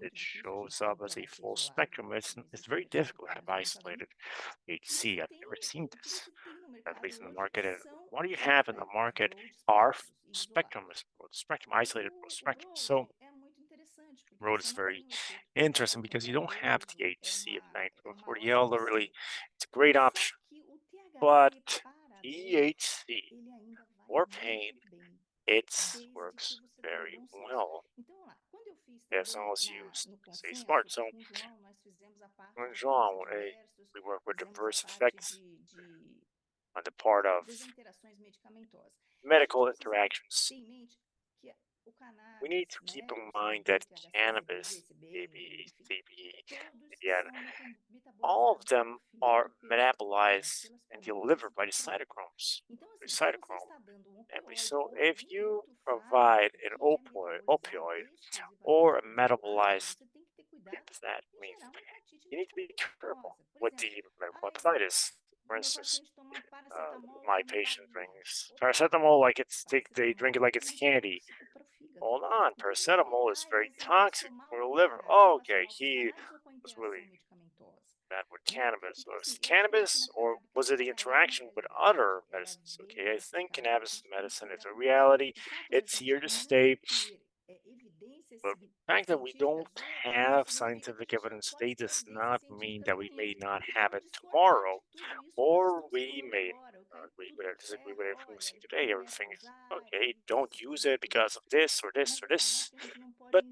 it muito difícil a shows gente up ter as um a full isolado spectrum, como it's existe very no mercado, difficult to como have a gente estava isolated falando. HC. E I've tem, never seen o que this, você tem no at mercado least in the hoje market. And são what do you os have in the packs market ou are despachos spectrum isolados. spectrum, isolated broad spectrum. So é muito interessante, porque road você is não very tem o efeito interesting because you don't have colateral THC at night. uma 40L ótima really, opção. it's a great Só option, que o THC but para dor, THC ele ainda vai for pain, muito bem, it desde que works você tenha very bom senso. well Então, vamos lá, quando eu fiz as também long as you no stay consenso smart. So com o João, nós fizemos a parte in dos efeitos João, adversos, we work with fizemos a diverse parte effects de on the part of das interações medicamentosas. E a medical gente precisa interactions. ter em mente que o We need cannabis, to keep né, in o mind CBD, o that THC, CBG, cannabis, CBN, CB, enfim, CBE, todos CBN, são all of metabolizados them pelo are fígado, pelos pulmões, metabolized pelas and colunas delivered e by the por aí vai. cytochromes. Então, The assim, se você cytochrome. está dando um Family. opioide So ou if algum you outro provide fármaco an que é metabolizado opioid or a exclusivamente pelo hepatite, metabolized, você tem que ter what cuidado does that em mean? gerar uma hepatite You need to be careful medicamentosa. Por with exemplo, the medical ah, eu, hepatitis. For o meu instance, paciente toma paracetamol my como patient balinha. drinks Opa, paracetamol like they drink paracetamol it like é it's muito candy. tóxico para o fígado. Hold on, Então tem que ter, paracetamol is ai, very mas ele toxic passou mal for the com o liver. cannabis. Ele Oh, passou okay, mal com o he cannabis ou com a was interação really medicamentosa? bad with Né? cannabis. Então, Was assim, it eu acredito que cannabis na or cannabis was it the ela é uma interaction with other realidade, ela medicines? veio Okay, I desse think cara, a cannabis gente tem que medicine is cuidar a muito. reality. O fato da It's gente here to não stay. ter evidências But the fact that we don't científicas hoje não have significa scientific que a gente evidence pode today ter does evidência not mean científica that we may nenhuma. not E have vamos it discordar tomorrow, de tudo isso que nós or estamos we falando may agora, ok? agree Tudo with it, disagree with everything we olha, see today. começa a Everything is usar, é okay. Don't evidência use isso, it because of this or this mas or assim, eu acho this. que a gente não pode But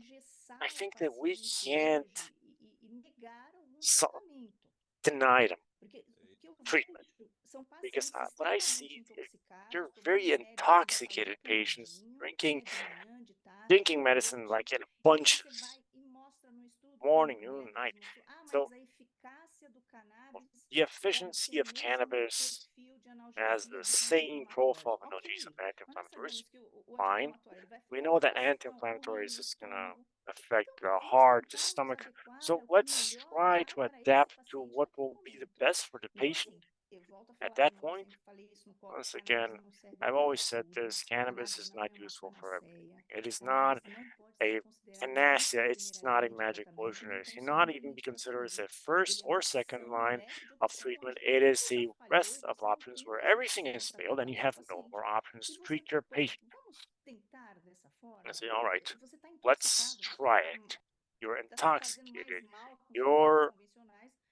I engessar o think that we paciente can't hoje e negar algum tratamento. deny them Porque o que eu treatment vejo são because pacientes what I extremamente see, intoxicados, they're tomando very médica já fazendo intoxicated patients pumadinho, drinking né, de manhã, de tarde, drinking de medicine noite. like in E aí você bunches, vai e mostra no estudo, como o morning, noon, Guilherme night. mesmo mostrou, ah, So mas a eficácia do cannabis the tem efficiency o of mesmo cannabis perfil de has analgesia the dos same anti-inflamatórios. profile of analgesics Ok, and mas nós anti-inflammatories. sabemos que o Fine. anti-inflamatório ele vai We fazer know that alteração ali anti-inflammatories no is gonna estômago. affect Então, the vamos heart, the tentar nos stomach. adequar So ao que let's melhor try vai to para esse adapt to paciente what naquele will be the momento. best for the Então, patient. assim, eu volto a At falar de that novo, point, sempre falei isso no copo, once cannabis again, não serve I've para always said tudo, this: cannabis cannabis is não not é uma useful for everything. panaceia, It is not cannabis não pode ser a considerado nem panacea. It's not a primeiramente magic tratamento, potion. nem It como cannot even segundamente be considered as tratamento. a first Ele é or uma second opção, um line leque de of opção treatment. onde It is tudo já a falhou breadth e of você não options tem where mais everything opção has para failed and tratar you o seu have no paciente. more options E to você, treat your bom, patient. vamos tentar dessa I forma? say, all right, Você está let's intoxicado, você try está it. You're fazendo mais intoxicated. mal com os remédios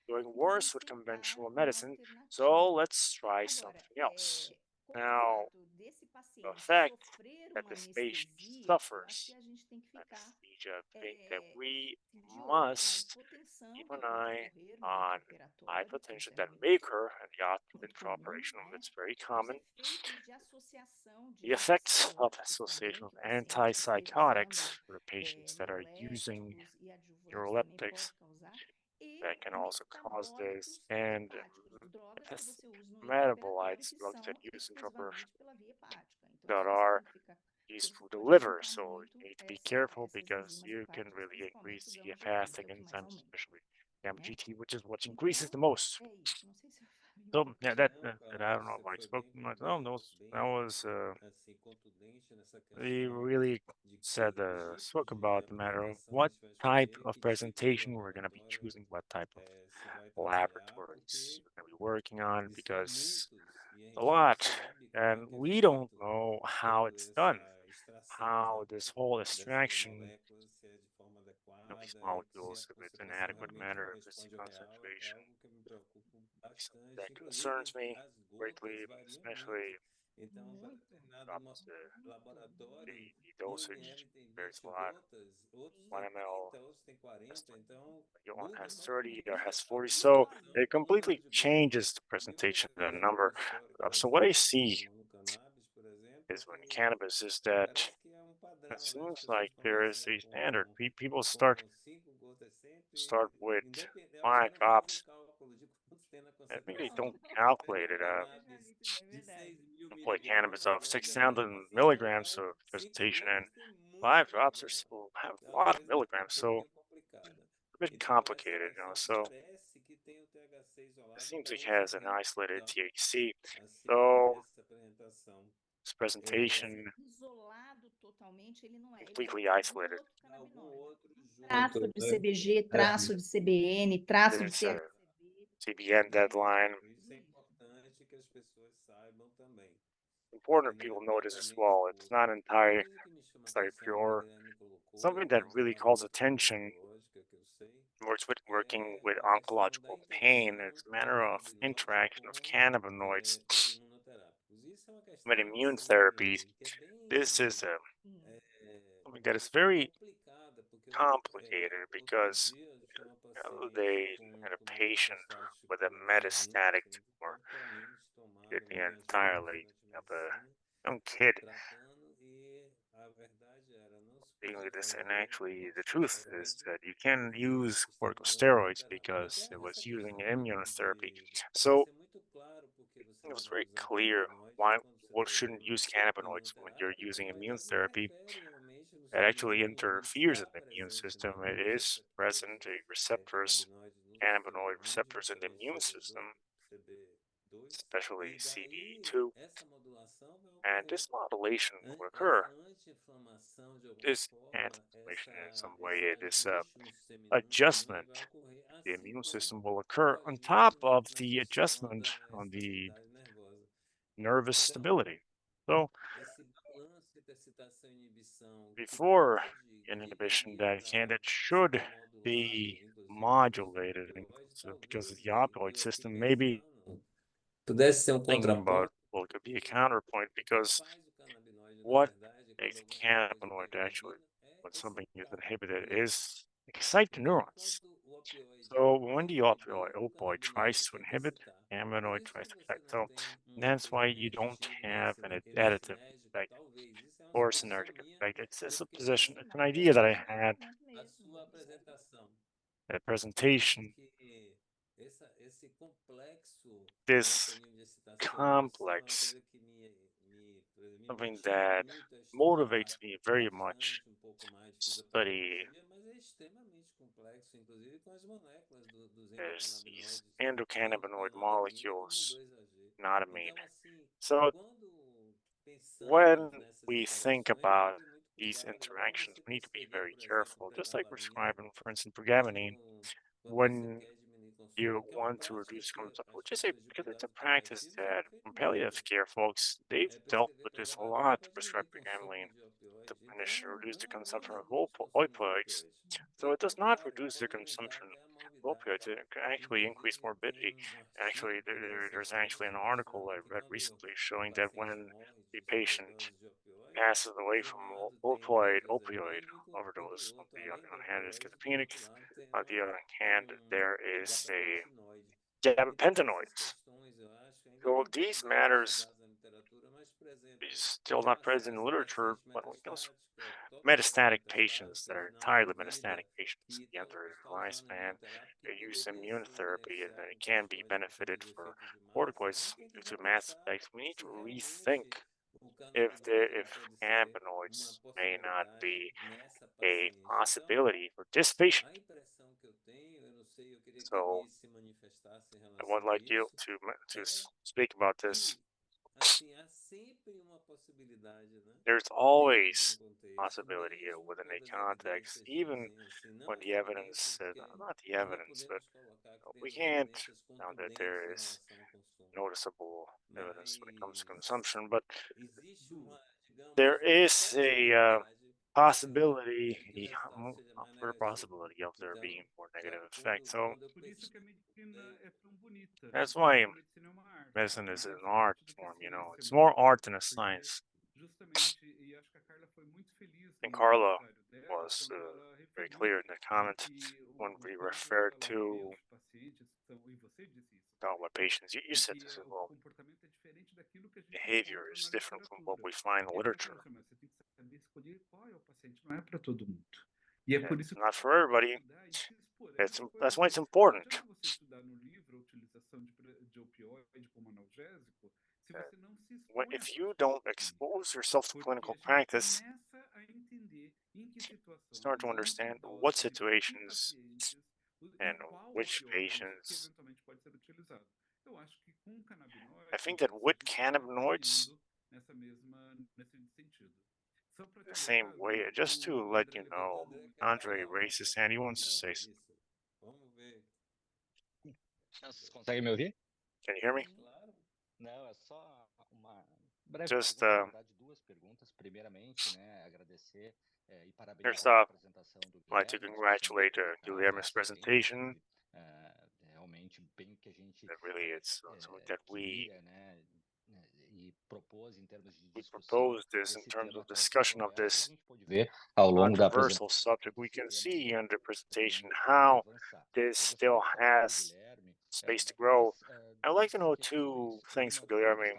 You're convencionais, doing então worse vamos with tentar conventional uma medicine. So alternativa. let's try Agora, something else. com o Now, fato desse the paciente fact sofrer that uma this patient anestesia, eu acho que suffers a gente tem que ficar anesthesia, I think that we de olho na must hipotensão keep que an pode eye ocorrer no on intraoperatório, que hypertension isso é that may muito, occur in the muito comum, intraoperational. né? That's very Os common. efeitos de associação de The effects of antipsicóticos também, association of que o paciente que esteja usando antipsychotics for the patients that are using neuroléticos e adjuvantes também neuroleptics pode causar, e that can also cause this, metabólitos and hepáticos, drogas que você usa no intraoperatório metabolites, que drugs that são use intraoperational exclusivamente pela via hepática. Então, that isso você are tem que ficar, porque used você for the pode liver. aumentar So muito you need to be careful essas because enzimas you can hepáticas, really principalmente increase o the gama-GT, que é fasting o que mais enzymes, aumenta, especially gamma né? GT, which is what increases Então, the most. é isso. Não sei se eu falei So muito. yeah, that I don't know if I spoke much. No, that was we really said spoke about the matter of what type of presentation we're going to be choosing, what type of laboratories we're going to be working on, because a lot, and we don't know how it's done, how this whole extraction of these molecules, if it's an adequate manner, if it's a concentration, something that concerns me greatly, especially Muito, drops muito, muito. the dosage varies a lot. Sim. 1 ml has 20, one has 30, or has Exatamente. 40, E so olha, it completely changes the presentation of the number. So what I see is when cannabis is that it seems like there is a standard. People start with 5 drops. I think they não, don't calculate it. eu já vi também, é verdade. Employ cannabis of 6,000 milligrams of presentation, and 5 drops are still have a lot of milligrams, so Sim. a bit complicated, So it seems like it has an isolated THC, so this presentation Isolado totalmente, ele não é. Ele vai completely ter algum isolated. outro canabinoide. Traço de CBG, traço de CBN, Then traço de it's a THCV. CBN deadline. Isso. important people notice as well. It's not entirely pure. Something that really calls attention works with working with oncological pain is the manner of interaction of cannabinoids with immune therapies. This is something that is very complicated because they had a patient with a metastatic tumor, kidney entirely, of a young kid dealing with this. And actually, the truth is that you can use corticosteroids because it was using immunotherapy. So it was very clear why one shouldn't use cannabinoids when you're using immune therapy. It actually interferes in the immune system. It is present, receptors, cannabinoid receptors in the immune system, especially CD2, and this modulation will occur. This anti-inflammation in some way, this adjustment, the immune system will occur on top of the adjustment on the nervous stability. So before an inhibition that should be modulated because of the opioid system, maybe Pudesse ser thinking about, contraponto, well, it could be a counterpoint because what makes a cannabinoid actually, when something is inhibited, is excite the neurons. So when the opioid tries to inhibit, cannabinoid tries to excite. So that's why you don't have an additive effect or synergic effect. It's a position, it's an idea that I had Interessante mesmo. at a presentation. This complex, something that motivates me very much to study is these endocannabinoid molecules, not amine. So when we think about these interactions, we need to be very careful, just like prescribing, for instance, pregabalin, when you want to reduce consumption, which is because it's a practice that from palliative care folks, they've dealt with this a lot to prescribe pregabalin to reduce the consumption of opioids. So it does not reduce the consumption of opioids. It can actually increase morbidity. Actually, there's actually an article I read recently showing that when the patient passes away from opioid overdose, on the other hand, is schizophrenic. On the other hand, there is a gabapentinoids. So these matters is still not present in literature, but when it comes to metastatic patients that are entirely metastatic patients at the end of their lifespan, they use immune therapy and it can be benefited for corticoids due to mass effects. We need to rethink if cannabinoids may not be a possibility for this patient. So I would like you to speak about this. There's always possibility within a context, even when the evidence says not the evidence, but we can't found that there is noticeable evidence when it comes to consumption, but there is a possibility, for possibility of there being more negative effects. So Por isso que a medicina é tão bonita, that's porque why a medicina é uma arte. medicine É is uma an arte art daquilo que form, a ciência it's não more faz. art than a Porque science. justamente, e acho que a Carla foi muito feliz And no Carla comentário dela, was quando ela very referiu clear in the de comment que when we quando referred ela vê to os pacientes que são, e você disse isso, what patients, you de said que this as o well, comportamento é diferente daquilo que a gente behavior encontra is na different from what literatura. we find in E é por isso que literature. ela chama, você tem que saber escolher qual é o paciente, não é para todo mundo. E é por It's isso que not você for tem que everybody. estudar e se expor. É a mesma coisa That's why que it's não important. adianta você estudar no livro a utilização de opioide como analgésico se você não se expõe a If you situações don't clínicas. expose yourself to Porque clinical a gente practice, começa a entender em que start to situações, em que understand what doses e para que situations pacientes e and qual which opioide que patients. eventualmente pode ser utilizado. Eu acho que com I canabinoides, think that Munhoz, a with gente está cannabinoids, caminhando nesse sentido. Só para the te same lembrar, way, just to o let André you know, levantou Andre raised his hand. He wants to say, Vocês conseguem me ouvir? can you hear me? Sim. Não, é só uma just first off, I'd like to congratulate Guilherme's presentation. That really is something that we proposed this in terms of discussion of this controversial subject. We can see in the presentation how this still has space to grow. I'd like to know two things from Guilherme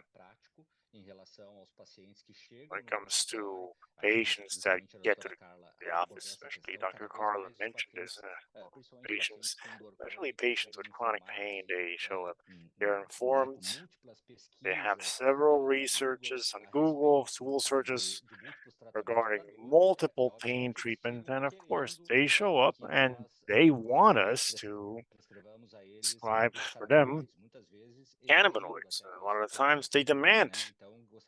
when it comes to patients that get to the office, especially Dr. Carla mentioned this, patients, especially patients with chronic pain, they show up. They're informed. They have several researches on Google searches regarding multiple pain treatments, and of course, they show up and they want us to prescribe for them cannabinoids. A lot of the times, they demand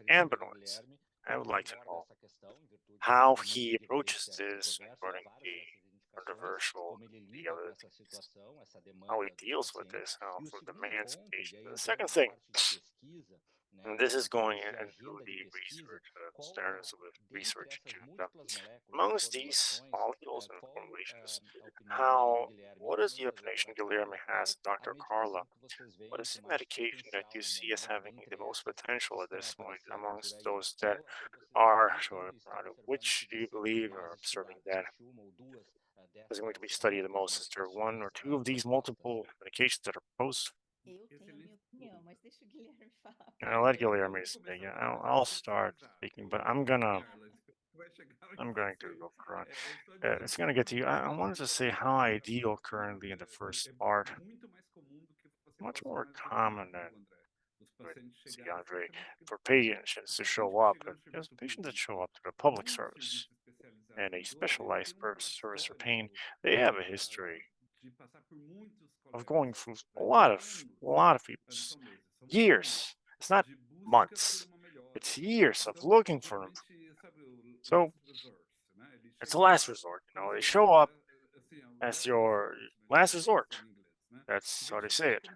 cannabinoids. I would like to know how he approaches this regarding the controversial, the other things, how he deals with this, how for demands patient. The second thing, and this is going into the research standards with research agenda. Amongst these molecules and formulations, how what is the definition Guilherme has, Dr. Carla? What is the medication that you see as having the most potential at this point amongst those that are showing up? Which do you believe are observing that is going to be studied the most? Is there one or two of these multiple medications that are proposed? Eu tenho minha opinião, mas deixa o Guilherme falar I'll let primeiro. Guilherme speak. I'll start speaking, but I'm going to go for it. It's going to get to you. I wanted to say how ideal currently in the first part, much more common than with Andre, for patients to show up. There's patients that show up to the public service and a specialized service for pain. They have a history of going through a lot of people's years. It's not months. It's years of looking for them. So it's a last resort. They show up as your last resort. That's how they say it.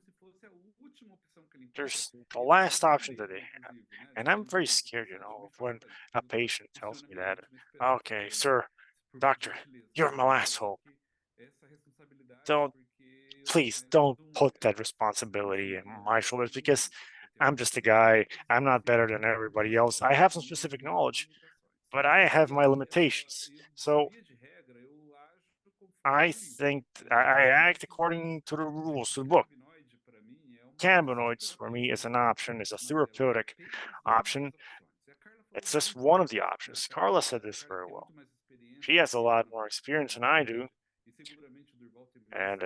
There's the last option that they have. And I'm very scared, when a patient tells me that, okay, sir, doctor, you're my last hope. Please don't put that responsibility on my shoulders because I'm just a guy. I'm not better than everybody else. I have some specific knowledge, but I have my limitations. So I think I act according to the rules, to the book. Cannabinoids for me is an option, is a therapeutic option. It's just one of the options. Carla said this very well. She has a lot more experience than I do, and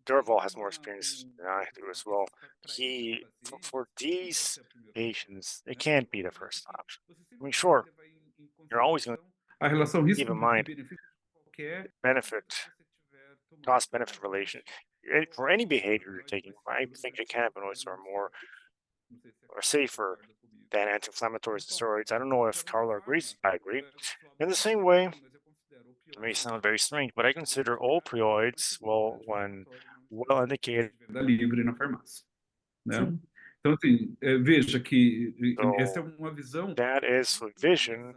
Durval has more experience than I do as well. For these patients, it can't be the first option. I mean, sure, you're always going A relação to keep in mind risco-benefício de qualquer benefit, cost-benefit relation. For any behavior you're taking, I think the cannabinoids are more or safer than anti-inflammatories and steroids. I don't know if Carla agrees. I agree. In the same way, it may sound very strange, but I consider opioids, well, when well indicated, venda livre na farmácia, né? Então, assim, veja que essa é uma visão that is a vision,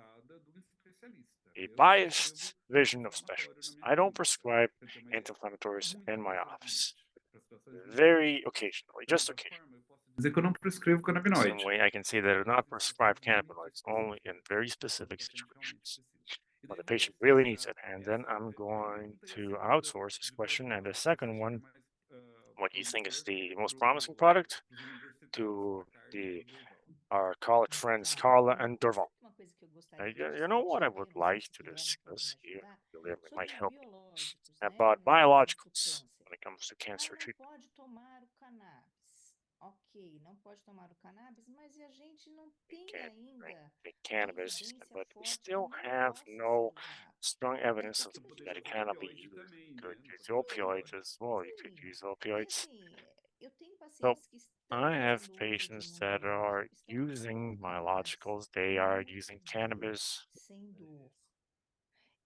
a biased vision of specialists. I don't prescribe anti-inflammatories in my office. Very occasionally, just occasionally. dizer que eu não prescrevo Same canabinoide. way I can say that I do not prescribe cannabinoids only in very specific situations when the patient really needs it. And then I'm going to outsource this question. And the second one, what do you think is the most promising product to our college friends Carla and Durval? Uma coisa que eu gostaria de You know what I would discutir, like to que o Guilherme discuss pode here, ajudar, Guilherme might sobre os help me, biológicos, about no tratamento do biologicals câncer. when it comes to O cara cancer não treatment. pode tomar o cannabis. Ok, não pode tomar o cannabis, mas a gente não tem Can't ainda take cannabis, evidência but we forte que still não have possa ser no usado. strong evidence of Que tipo de that it cannot be Opioide used. também, You could né? use opioids as well. You could Sim, use e opioids. assim, eu tenho So pacientes que estão I have fazendo uso de patients that imunologia, are estão using tomando cannabis biologicals. They com are muito using bem, cannabis. sem dor.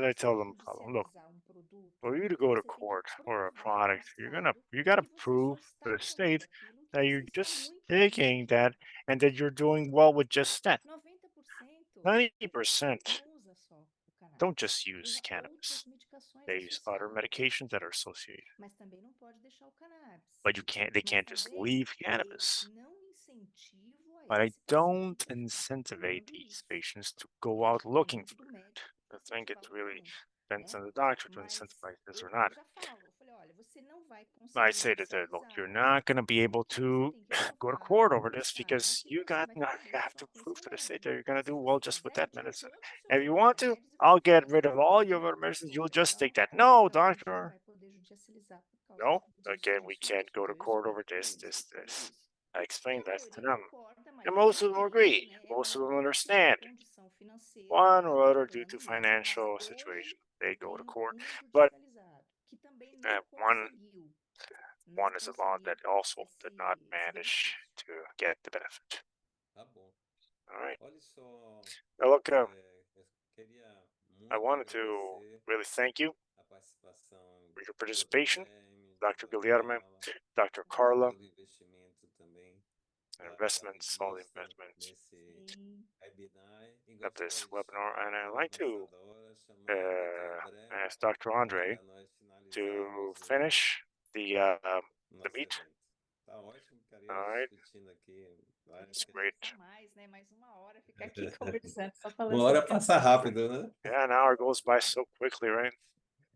because I tell them, look, for you to go to court for a product, you gotta prove to the state that you're Vocês são just muito taking that and that you're doing well with just that. 90% 90% não usa só o cannabis. don't just use Usa cannabis. outras medicações They use other associadas. medications that are associated. Mas também não pode deixar o cannabis. But they can't Mas just também leave eu cannabis. não incentivo a But I esse don't paciente incentivize procurando these isso. patients to go out Depende looking muito for do it. médico I que think it fala really com, depends né? on the doctor to Mas incentivize this or eu not. já falo, eu falei, olha, você não vai I conseguir say to them, look, you're oficializar, not going to be able porque você to tem que go to provar court no over this estado because que you você vai fazer have só to com prove esse to the state método. that you're going to do Se well você just with quiser, that tira medicine. todos os seus If you outros want to, remédios e vai I'll get fazer rid of all your other na medicines. You'll doutora. just Então, take that. No, a gente não doctor. vai poder judicializar por causa No, disso, again, we disso, can't disso. go to Então, isso court foi over this, difícil. this. I E explained a that to maioria them. concorda, mas And nem most of them todos, agree. né? Most of Não them todos têm understand. condição financeira One para or estar other due to pagando isso. Mas financial situation, hoje they tem go to court. um But judicializado que também não one conseguiu, não is a law that conseguiu also did not esse manage benefício. to get the benefit. Tá bom. All right. Olha só, Now look, eu queria I muito wanted to agradecer really thank you a participação for your do participation, Guilherme, Dr. da Guilherme, Carla, Dr. Carla, pelo investimento também and da investments, all the revista investments nesse Sim. webinar. E of this gostaria de webinar. chamar And I'd a like to avançadora, chamar o Dr. André, ask Dr. Andre para nós to finalizarmos finish the nosso meet. evento. Tá ótimo, ficaríamos All right. discutindo aqui A várias It's gente great. conversar mais, né? Mais uma hora ficar aqui conversando, só falando Uma hora sobre passa cannabis. rápido, né? Yeah, an hour goes by so quickly, right?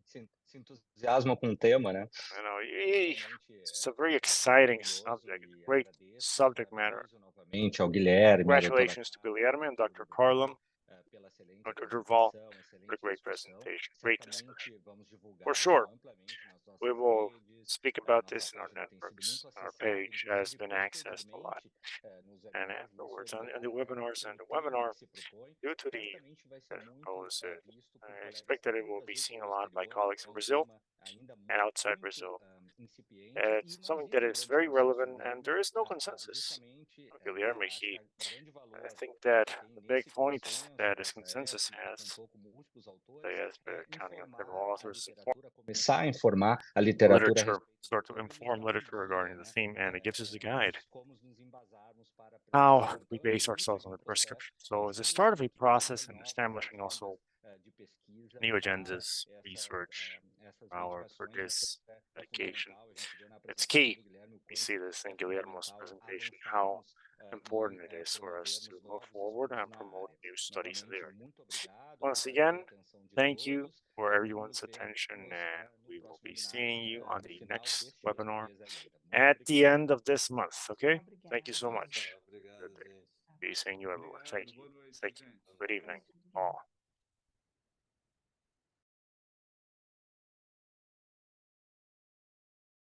Se entusiasma com o tema, né? I know. Realmente It's a very exciting subject, e great agradeço, subject matter. parabenizo novamente ao Guilherme, à doutora Congratulations to Carla, Guilherme and ao Dr. Durval, Carla, pela excelente Dr. Durval, apresentação, for a excelente great discussão. presentation, great discussion. Certamente vamos divulgar For sure, amplamente nas we nossas will redes. speak A about nossa this in our página tem sido networks. muito Our acessada, page has inclusive been accessed a lot. posteriormente nos And webinars afterwards, desse on webinar, the webinars and the o tema webinar, que se propõe, due to the certamente vai ser muito proposed, visto por I colegas expect that it tanto no will be Brasil seen a quanto no lot by exterior. colleagues É in um Brazil tema ainda and outside muito Brazil. incipiente e It's não something existe that um is grande very consenso. O relevant, and Guilherme, there is no consensus. justamente, Guilherme, acho que o grande I valor think that que tem the big nesse point consenso that this dessa consensus época, que has, contou com múltiplos that autores, has been é counting on several informar a authors, literatura, começar a informar a literatura a literature, respeito do start to tema e nos inform dar um literature regarding guia, the né, theme, and it gives us a guide como nos embasarmos para a how prescrição. we Então, é o base início ourselves de on um the processo prescription. So de it's the start of a estabelecimento de process and novas establishing plataformas also de pesquisa para NeoGen's research essas power for medicações. this É medication. fundamental, a gente vê na It's apresentação key. do Guilherme o We quanto see this in é Guillermo's fundamental presentation, how avançarmos important e it is for us to promovermos move novos forward estudos and na promote área. new studies in the Novamente, area. muito obrigado, Once obrigado pela again, atenção de thank you todos for e everyone's nos attention, vemos and no we will próximo be webinar seeing you on no the final next deste webinar mês ainda. Muito at the obrigado. end of this month. Okay? Thank you so Obrigada. much. Obrigado, Good day. gente. Be seeing you everyone. Obrigado, Thank you. boa noite, Thank you. gente. Good evening, Obrigada. all.